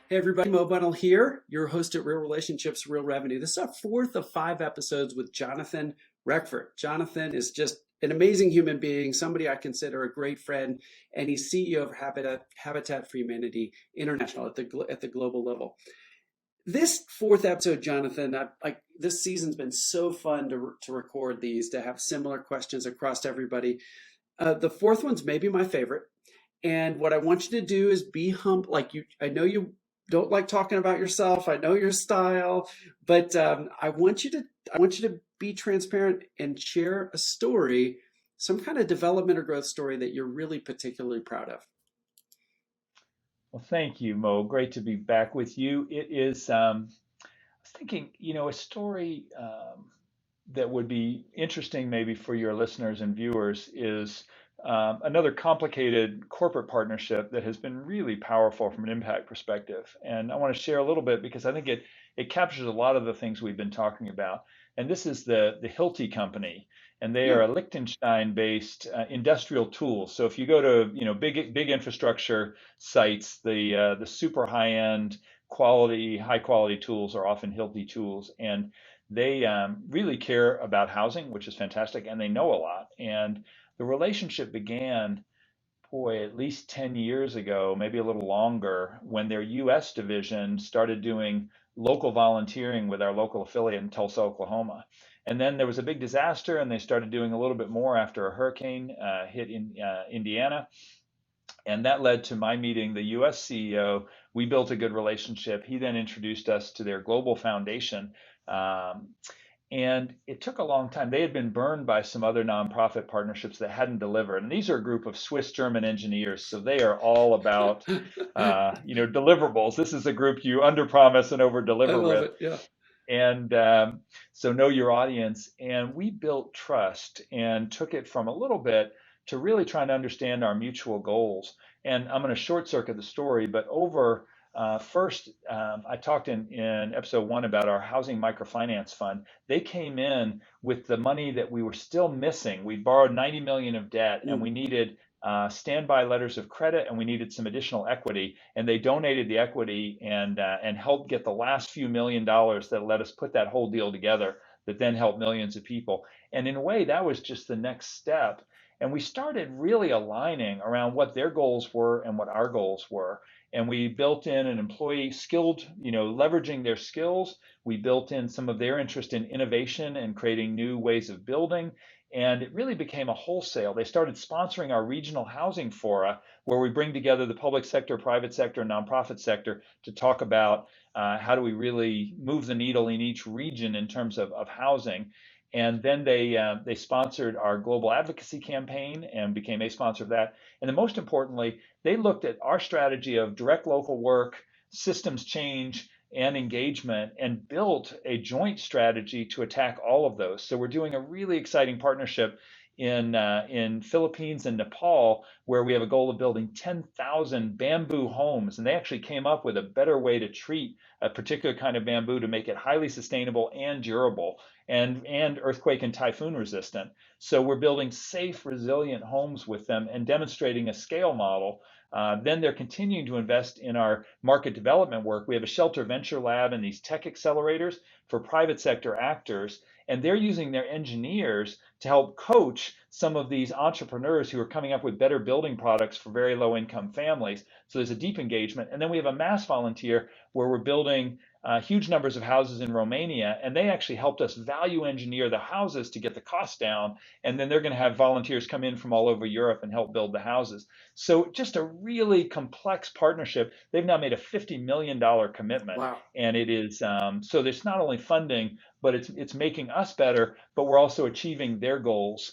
Hey everybody, Mo Bunnell here, your host at Real Relationships, Real Revenue. This is our 4th of 5 episodes with Jonathan Reckford. Jonathan is just an amazing human being, somebody I consider a great friend, and he's CEO of Habitat for Humanity International at the global level. This 4th episode, Jonathan, this season's been so fun to record these, to have similar questions across everybody. The 4th one's maybe my favorite. And what I want you to do is be humble. I know you don't like talking about yourself. I know your style, but I want you to be transparent and share a story, some kind of development or growth story that you're really particularly proud of. Well, thank you, Mo. Great to be back with you. It is, I was thinking, a story that would be interesting maybe for your listeners and viewers is another complicated corporate partnership that has been really powerful from an impact perspective. And I want to share a little bit because I think it captures a lot of the things we've been talking about. And this is the Hilti company, and they are a Liechtenstein-based industrial tools. So if you go to big infrastructure sites, the super high-end high quality tools are often Hilti tools, and they really care about housing, which is fantastic, and they know a lot. And the relationship began, at least 10 years ago, maybe a little longer, when their US division started doing local volunteering with our local affiliate in Tulsa, Oklahoma. And then there was a big disaster, and they started doing a little bit more after a hurricane hit in Indiana. And that led to my meeting the US CEO. We built a good relationship. He then introduced us to their global foundation. And it took a long time. They had been burned by some other nonprofit partnerships that hadn't delivered. And these are a group of Swiss German engineers. So they are all about, deliverables. This is a group you underpromise and overdeliver with. It, yeah. And so know your audience. And we built trust and took it from a little bit to really trying to understand our mutual goals. And I'm going to short circuit the story, but over First, I talked in episode 1 about our housing microfinance fund. They came in with the money that we were still missing. We borrowed 90 million of debt, and Mm. we needed standby letters of credit, and we needed some additional equity. And they donated the equity and helped get the last few $1 million that let us put that whole deal together. That then helped millions of people. And in a way, that was just the next step. And we started really aligning around what their goals were and what our goals were. And we built in an employee skilled, leveraging their skills. We built in some of their interest in innovation and creating new ways of building. And it really became a wholesale. They started sponsoring our regional housing fora, where we bring together the public sector, private sector, and nonprofit sector to talk about how do we really move the needle in each region in terms of housing. And then they sponsored our global advocacy campaign and became a sponsor of that. And then most importantly, they looked at our strategy of direct local work, systems change, and engagement and built a joint strategy to attack all of those. So we're doing a really exciting partnership in Philippines and Nepal, where we have a goal of building 10,000 bamboo homes, and they actually came up with a better way to treat a particular kind of bamboo to make it highly sustainable and durable and earthquake and typhoon resistant. So we're building safe, resilient homes with them and demonstrating a scale model. Then they're continuing to invest in our market development work. We have a shelter venture lab and these tech accelerators for private sector actors, and they're using their engineers to help coach some of these entrepreneurs who are coming up with better building products for very low income families. So there's a deep engagement. And then we have a mass volunteer where we're building huge numbers of houses in Romania, and they actually helped us value engineer the houses to get the cost down. And then they're going to have volunteers come in from all over Europe and help build the houses. So just a really complex partnership. They've now made a $50 million commitment, Wow. and it is so there's not only funding, but it's making us better, but we're also achieving their goals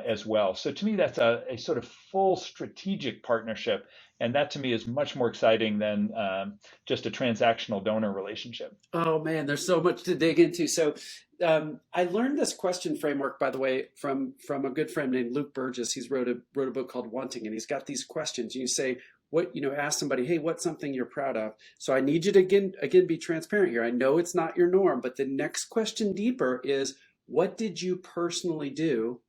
as well. So to me, that's a sort of full strategic partnership, and that to me is much more exciting than just a transactional donor relationship. Oh man, there's so much to dig into. So I learned this question framework, by the way, from a good friend named Luke Burgess. He's wrote a book called Wanting, and he's got these questions. You say, what, ask somebody, hey, what's something you're proud of? So I need you to again be transparent here. I know it's not your norm, but the next question deeper is, what did you personally do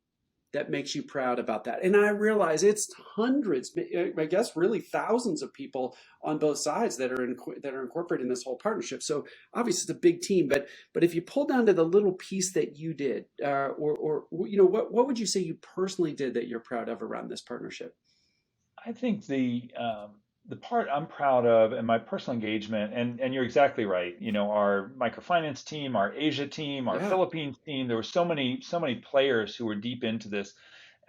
that makes you proud about that? And I realize it's hundreds, I guess really thousands of people on both sides that are incorporated in this whole partnership. So obviously it's a big team, but if you pull down to the little piece that you did, or what would you say you personally did that you're proud of around this partnership? I think the part I'm proud of and my personal engagement, and you're exactly right. Our microfinance team, our Asia team, our Yeah. Philippines team, there were so many players who were deep into this.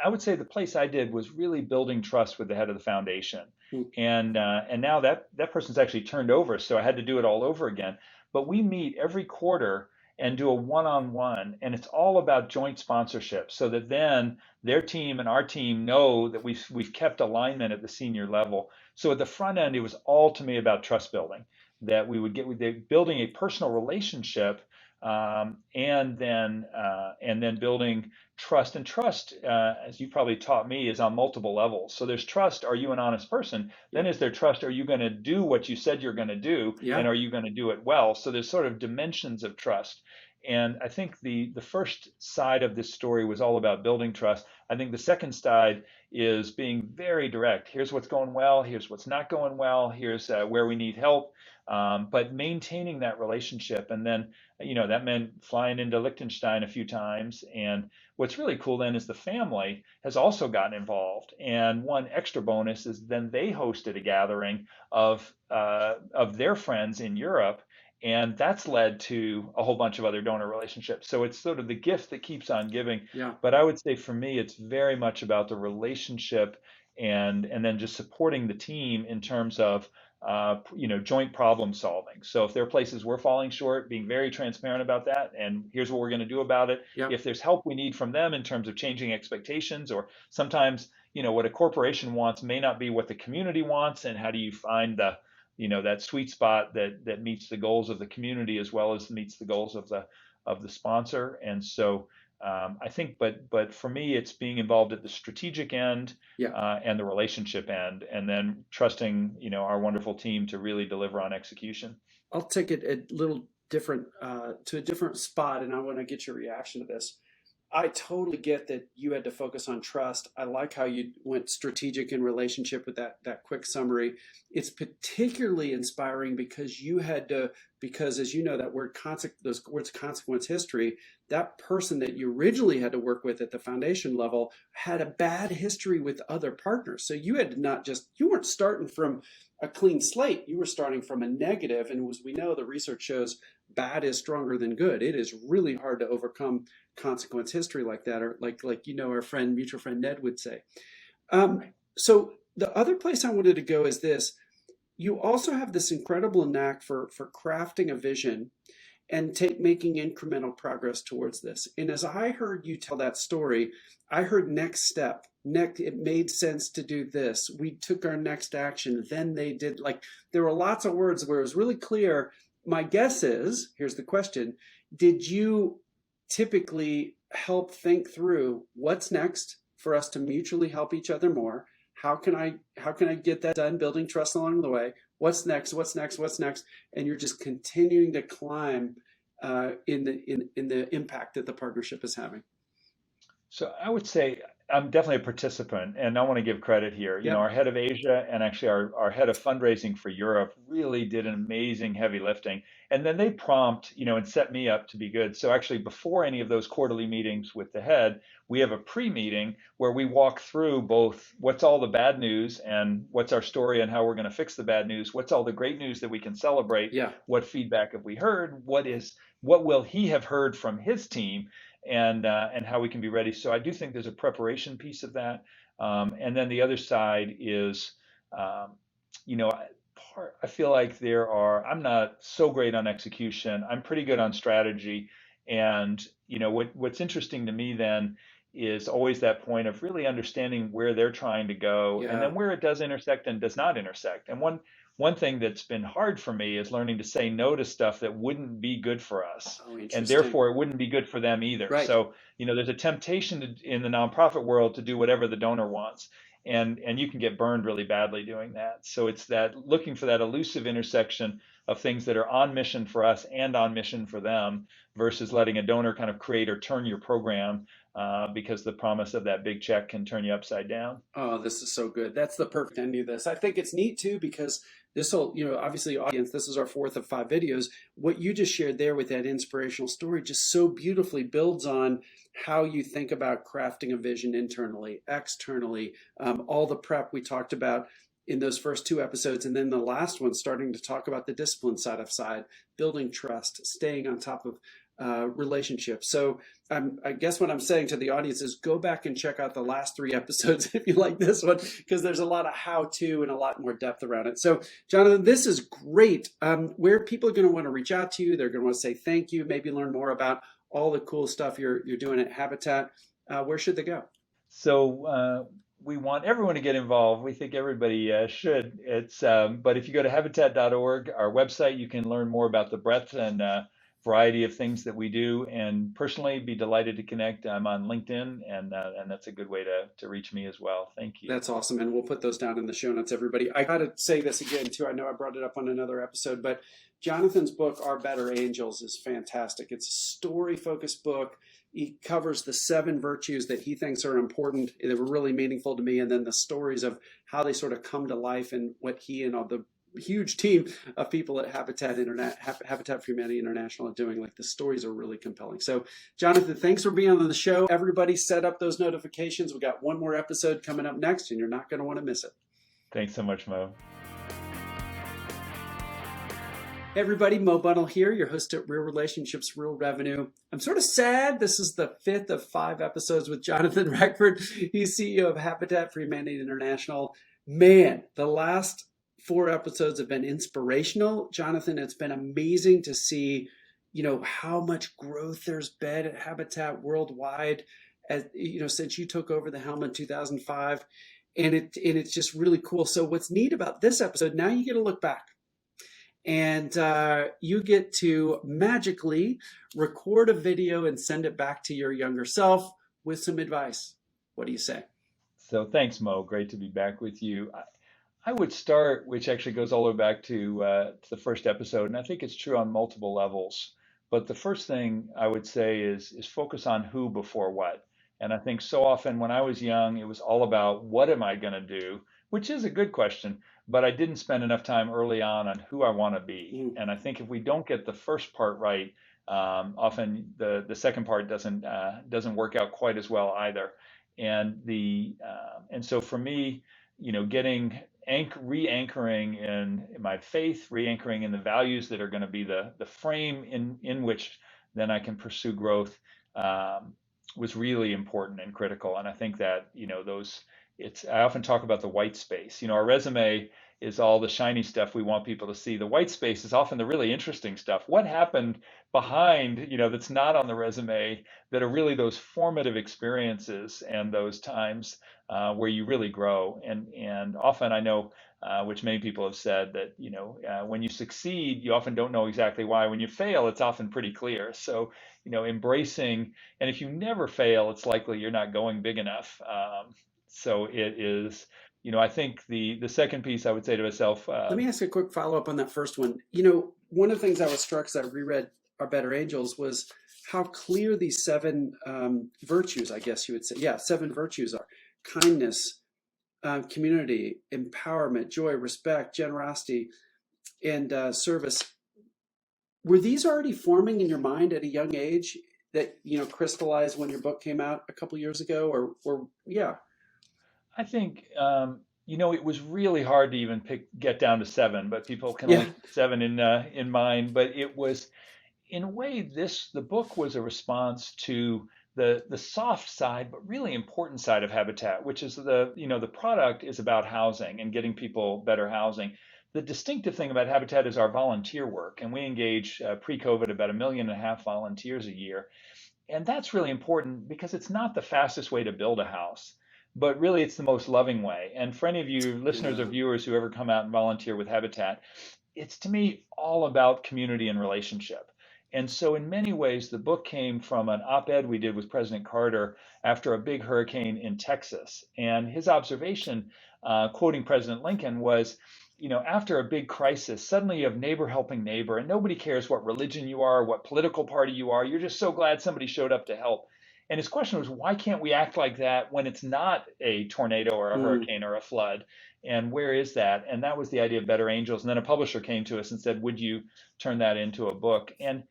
I would say the place I did was really building trust with the head of the foundation, Mm. and now that person's actually turned over, so I had to do it all over again. But we meet every quarter and do a one-on-one, and it's all about joint sponsorship, so that then their team and our team know that we've kept alignment at the senior level. So at the front end, it was all to me about trust building, that we would get building a personal relationship, and then building trust. And trust, as you probably taught me, is on multiple levels. So there's trust. Are you an honest person? Yeah. Then is there trust? Are you going to do what you said you're going to do? Yeah. And are you going to do it well? So there's sort of dimensions of trust. And I think the first side of this story was all about building trust. I think the second side is being very direct. Here's what's going well. Here's what's not going well. Here's where we need help. But maintaining that relationship. And then, that meant flying into Liechtenstein a few times. And what's really cool then is the family has also gotten involved. And one extra bonus is then they hosted a gathering of their friends in Europe, and that's led to a whole bunch of other donor relationships. So it's sort of the gift that keeps on giving. Yeah. But I would say for me, it's very much about the relationship and then just supporting the team in terms of joint problem solving. So if there are places we're falling short, being very transparent about that, and here's what we're going to do about it. Yeah. If there's help we need from them in terms of changing expectations, or sometimes what a corporation wants may not be what the community wants, and how do you find that sweet spot that meets the goals of the community as well as meets the goals of the sponsor. And so I think, but for me, it's being involved at the strategic end Yeah. and the relationship end, and then trusting, our wonderful team to really deliver on execution. I'll take it a little different to a different spot, and I want to get your reaction to this. I totally get that you had to focus on trust. I like how you went strategic in relationship with that quick summary. It's particularly inspiring because you had to, because as you know, that word those words consequence history, that person that you originally had to work with at the foundation level had a bad history with other partners. So you had to not just, you weren't starting from a clean slate, you were starting from a negative. And as we know, the research shows bad is stronger than good. It is really hard to overcome consequence history like that, or like our friend, mutual friend Ned would say. So the other place I wanted to go is this: you also have this incredible knack for crafting a vision and making incremental progress towards this. And as I heard you tell that story, I heard next step. Next, it made sense to do this. We took our next action. Then they did, like, there were lots of words where it was really clear. My guess is, here's the question: did you typically help think through what's next for us to mutually help each other more? How can I get that done? Building trust along the way. What's next? What's next? What's next? And you're just continuing to climb in the impact that the partnership is having. So I would say I'm definitely a participant, and I want to give credit here. Yep. Our head of Asia and actually our head of fundraising for Europe really did an amazing heavy lifting. And then they prompt, and set me up to be good. So actually, before any of those quarterly meetings with the head, we have a pre-meeting where we walk through both what's all the bad news and what's our story and how we're going to fix the bad news, what's all the great news that we can celebrate, Yeah. what feedback have we heard, what will he have heard from his team, and how we can be ready. So I do think there's a preparation piece of that, and then the other side is, you know, I feel like I'm not so great on execution. I'm pretty good on strategy, and what's interesting to me then is always that point of really understanding where they're trying to go, and Yeah. then where it does intersect and does not intersect. And one thing that's been hard for me is learning to say no to stuff that wouldn't be good for us, Oh, and interesting. therefore it wouldn't be good for them either. Right. So, there's a temptation in the nonprofit world to do whatever the donor wants, and you can get burned really badly doing that. So it's that looking for that elusive intersection of things that are on mission for us and on mission for them, versus letting a donor kind of create or turn your program, because the promise of that big check can turn you upside down. Oh, this is so good. That's the perfect ending of this. I think it's neat too because this will, obviously, audience, this is our fourth of 5 videos. What you just shared there with that inspirational story just so beautifully builds on how you think about crafting a vision internally, externally, all the prep we talked about in those first 2 episodes. And then the last one, starting to talk about the discipline side, building trust, staying on top of relationships. So I guess what I'm saying to the audience is go back and check out the last 3 episodes if you like this one, because there's a lot of how-to and a lot more depth around it. So Jonathan, this is great. Where people are going to want to reach out to you, they're going to want to say thank you, maybe learn more about all the cool stuff you're doing at Habitat. Where should they go? So we want everyone to get involved. We think everybody should. But if you go to habitat.org, our website, you can learn more about the breadth and variety of things that we do. And personally, be delighted to connect. I'm on LinkedIn, and that's a good way to reach me as well. Thank you. That's awesome. And we'll put those down in the show notes, everybody. I got to say this again, too. I know I brought it up on another episode, but Jonathan's book, Our Better Angels, is fantastic. It's a story-focused book. He covers the 7 virtues that he thinks are important, that were really meaningful to me, and then the stories of how they sort of come to life and what he and all the huge team of people at Habitat for Humanity International are doing. Like, the stories are really compelling. So Jonathan, thanks for being on the show. Everybody set up those notifications. We got one more episode coming up next, and you're not going to want to miss it. Thanks so much, Mo. Hey everybody, Mo Bunnell here, your host at Real Relationships, Real Revenue. I'm sort of sad. This is the 5th of 5 episodes with Jonathan Reckford. He's CEO of Habitat for Humanity International. Man, the last 4 episodes have been inspirational. Jonathan, it's been amazing to see, how much growth there's been at Habitat worldwide, as since you took over the helm in 2005, and it's just really cool. So what's neat about this episode, now you get to look back. and you get to magically record a video and send it back to your younger self with some advice. What do you say? So thanks, Mo. Great to be back with you. I would start, which actually goes all the way back to the first episode, and I think it's true on multiple levels. But the first thing I would say is focus on who before what. And I think so often when I was young, it was all about what am I going to do, which is a good question, but I didn't spend enough time early on who I want to be. Mm. And I think if we don't get the first part right, often the second part doesn't work out quite as well either. And so for me, getting re-anchoring in my faith, re-anchoring in the values that are going to be the frame in which then I can pursue growth, was really important and critical. And I think that those it's I often talk about the white space. Our resume is all the shiny stuff we want people to see. The white space is often the really interesting stuff. What happened behind, that's not on the resume, that are really those formative experiences and those times where you really grow. And often I know, which many people have said, that when you succeed, you often don't know exactly why. When you fail, it's often pretty clear. So embracing, and if you never fail, it's likely you're not going big enough. So it is. I think the second piece I would say to myself, Let me ask a quick follow up on that first one. One of the things I was struck as I reread Our Better Angels was how clear these seven virtues, I guess you would say, yeah, seven virtues are: kindness, community, empowerment, joy, respect, generosity, and service. Were these already forming in your mind at a young age that crystallized when your book came out a couple years ago, or yeah? I think it was really hard to even get down to seven, but people can Yeah. only keep seven in mind. But it was, in a way, the book was a response to the soft side, but really important side of Habitat, which is the product is about housing and getting people better housing. The distinctive thing about Habitat is our volunteer work, and we engage pre-COVID about 1.5 million volunteers a year. And that's really important because it's not the fastest way to build a house, but really it's the most loving way. And for any of you listeners or Yeah. viewers who ever come out and volunteer with Habitat, it's to me all about community and relationship. And so, in many ways, the book came from an op ed we did with President Carter after a big hurricane in Texas. And his observation, quoting President Lincoln, was after a big crisis, suddenly you have neighbor helping neighbor, and nobody cares what religion you are, what political party you are. You're just so glad somebody showed up to help. And his question was, why can't we act like that when it's not a tornado or a Mm. hurricane or a flood? And where is that? And that was the idea of Better Angels. And then a publisher came to us and said, would you turn that into a book? And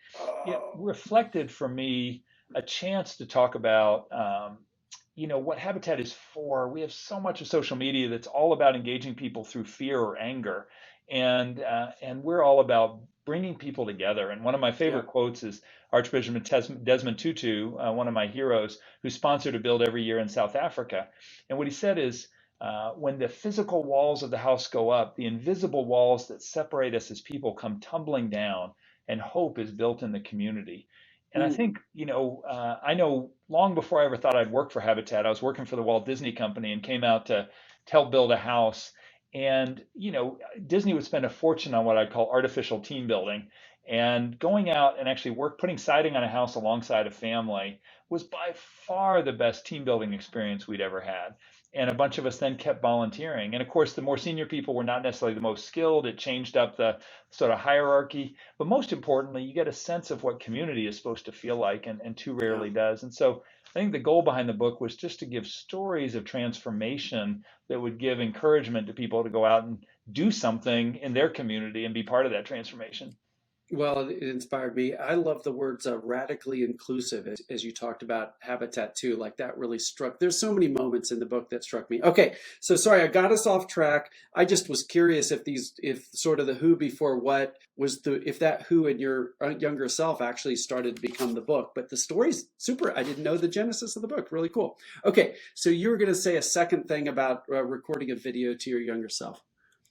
it reflected for me a chance to talk about what Habitat is for. We have so much of social media that's all about engaging people through fear or anger, and we're all about bringing people together. And one of my Yeah. favorite quotes is Archbishop Desmond Tutu, one of my heroes, who sponsored a build every year in South Africa. And what he said is, when the physical walls of the house go up, the invisible walls that separate us as people come tumbling down, and hope is built in the community. And I Mm. think, I know long before I ever thought I'd work for Habitat, I was working for the Walt Disney Company and came out to help build a house. And, Disney would spend a fortune on what I'd call artificial team building. And going out and actually putting siding on a house alongside a family was by far the best team building experience we'd ever had. And a bunch of us then kept volunteering. And of course, the more senior people were not necessarily the most skilled. It changed up the sort of hierarchy. But most importantly, you get a sense of what community is supposed to feel like, and too Yeah. rarely does. And so I think the goal behind the book was just to give stories of transformation that would give encouragement to people to go out and do something in their community and be part of that transformation. Well, it inspired me. I love the words radically inclusive, as you talked about Habitat too. Like that really struck. There's so many moments in the book that struck me. Okay, so sorry, I got us off track. I just was curious if sort of the who before what was if that who in your younger self actually started to become the book. But the story's super. I didn't know the genesis of the book. Really cool. Okay, so you were going to say a second thing about recording a video to your younger self.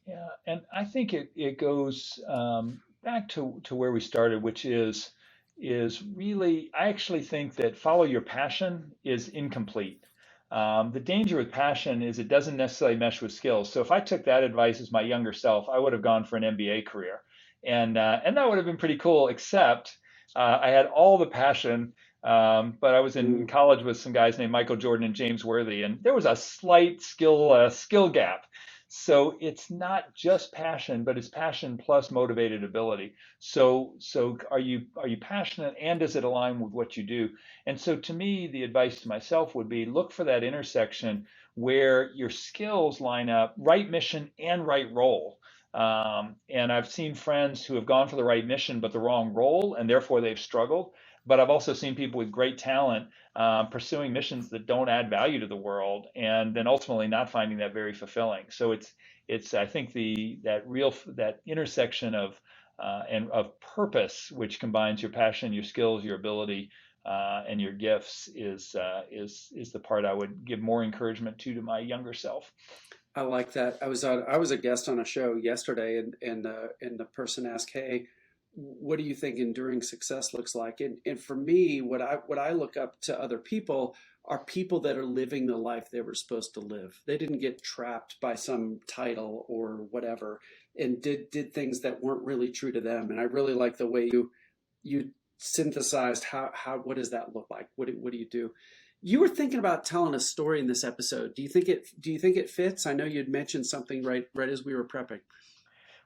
Yeah, and I think it goes back to where we started, which is really, I actually think that follow your passion is incomplete. The danger with passion is it doesn't necessarily mesh with skills. So if I took that advice as my younger self, I would have gone for an MBA career. And that would have been pretty cool, except I had all the passion. But I was in Mm. college with some guys named Michael Jordan and James Worthy, and there was a slight skill gap. So it's not just passion, but it's passion plus motivated ability. So are you passionate, and does it align with what you do? And so to me, the advice to myself would be look for that intersection where your skills line up, right mission and right role. And I've seen friends who have gone for the right mission but the wrong role, and therefore they've struggled. But I've also seen people with great talent pursuing missions that don't add value to the world, and then ultimately not finding that very fulfilling. So it's I think that intersection of purpose, which combines your passion, your skills, your ability, and your gifts, is the part I would give more encouragement to my younger self. I like that. I was a guest on a show yesterday, and the person asked, "Hey, what do you think enduring success looks like?" And for me, what I look up to other people are people that are living the life they were supposed to live. They didn't get trapped by some title or whatever, and did things that weren't really true to them. And I really like the way you synthesized how what does that look like? What do you do? You were thinking about telling a story in this episode. Do you think it fits? I know you'd mentioned something right as we were prepping.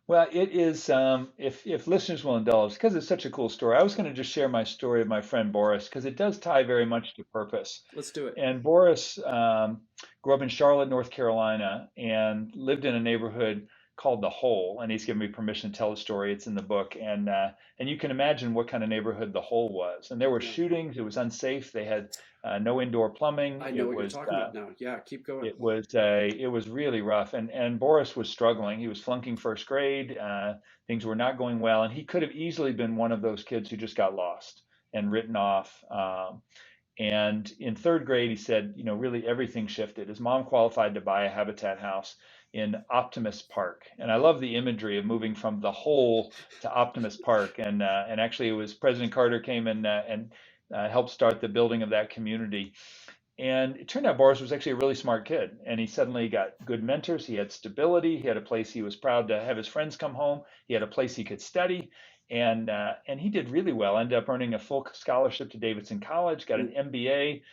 Well, it is, if listeners will indulge, because it's such a cool story. I was going to just share my story of my friend Boris, because it does tie very much to purpose. Let's do it. And Boris grew up in Charlotte, North Carolina, and lived in a neighborhood called The Hole. And he's given me permission to tell the story. It's in the book, and you can imagine what kind of neighborhood The Hole was. And there were Yeah. shootings. It was unsafe. They had no indoor plumbing. I know what you're talking about now. Yeah, keep going. It was really rough, and Boris was struggling. He was flunking first grade. Things were not going well, and he could have easily been one of those kids who just got lost and written off. And in third grade, he said, really everything shifted. His mom qualified to buy a Habitat house in Optimus Park, and I love the imagery of moving from the hole to Optimus Park. And actually, it was President Carter came and helped start the building of that community. And it turned out Boris was actually a really smart kid, and he suddenly got good mentors. He had stability. He had a place he was proud to have his friends come home. He had a place he could study, and he did really well. Ended up earning a full scholarship to Davidson College, got an Mm. MBA,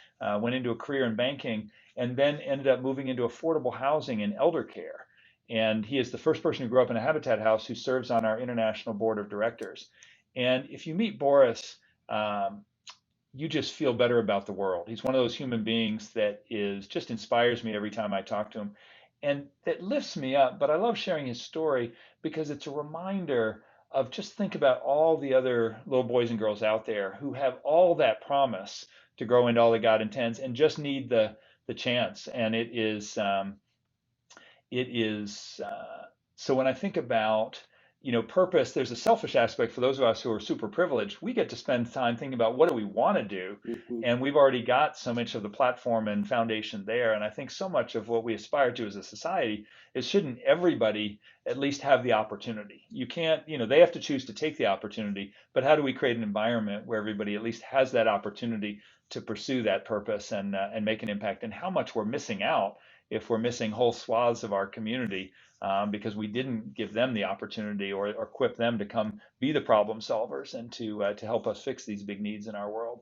went into a career in banking, and then ended up moving into affordable housing and elder care. And he is the first person who grew up in a Habitat house who serves on our international board of directors. And if you meet Boris, um, you just feel better about the world. He's one of those human beings that is just inspires me every time I talk to him, and that lifts me up. But I love sharing his story because it's a reminder of just think about all the other little boys and girls out there who have all that promise to grow into all that God intends and just need the chance. And it is so when I think about purpose, there's a selfish aspect for those of us who are super privileged. We get to spend time thinking about what do we want to do, Hmm. and we've already got so much of the platform and foundation there. And I think so much of what we aspire to as a society is shouldn't everybody at least have the opportunity? You can't, they have to choose to take the opportunity, but how do we create an environment where everybody at least has that opportunity to pursue that purpose and make an impact? And how much we're missing out if we're missing whole swaths of our community because we didn't give them the opportunity or equip them to come be the problem solvers and to help us fix these big needs in our world.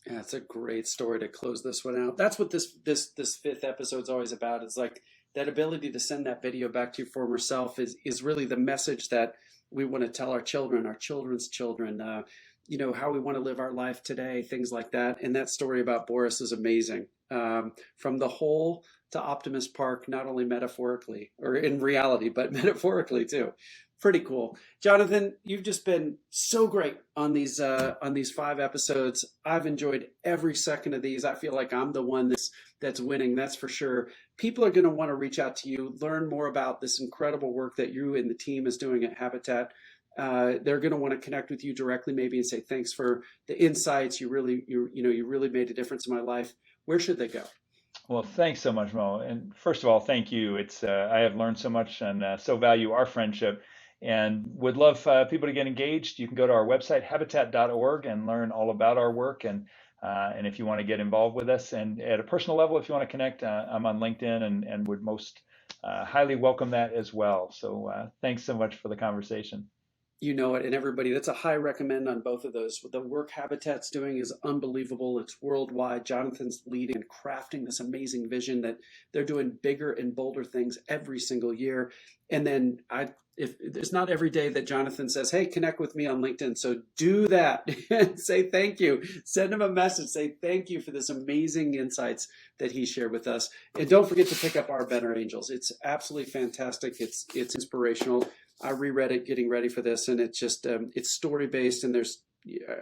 Yeah, it's a great story to close this one out. That's what this fifth episode's always about. It's like that ability to send that video back to your former self is really the message that we want to tell our children, our children's children. How we want to live our life today, things like that. And that story about Boris is amazing. From the hole to Optimus Park, not only metaphorically or in reality, but metaphorically too. Pretty cool. Jonathan, you've just been so great on these 5 episodes. I've enjoyed every second of these. I feel like I'm the one that's winning, that's for sure. People are going to want to reach out to you, learn more about this incredible work that you and the team is doing at Habitat. They're going to want to connect with you directly, maybe, and say thanks for the insights. You really made a difference in my life. Where should they go? Well, thanks so much, Mo. And first of all, thank you. It's I have learned so much and so value our friendship, and would love people to get engaged. You can go to our website habitat.org and learn all about our work, and if you want to get involved with us, and at a personal level, if you want to connect, I'm on LinkedIn and would most highly welcome that as well. So thanks so much for the conversation. You know it, and everybody, that's a high recommend on both of those. The work Habitat's doing is unbelievable. It's worldwide. Jonathan's leading and crafting this amazing vision that they're doing bigger and bolder things every single year. And then if it's not every day that Jonathan says, "Hey, connect with me on LinkedIn." So do that and say thank you. Send him a message. Say thank you for this amazing insights that he shared with us. And don't forget to pick up Our Better Angels. It's absolutely fantastic. It's inspirational. I reread it getting ready for this, and it's just it's story based. And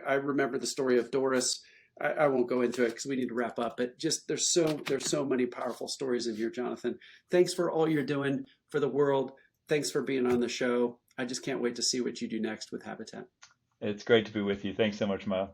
I remember the story of Doris. I won't go into it because we need to wrap up. But just there's so many powerful stories in here, Jonathan. Thanks for all you're doing for the world. Thanks for being on the show. I just can't wait to see what you do next with Habitat. It's great to be with you. Thanks so much, Mo.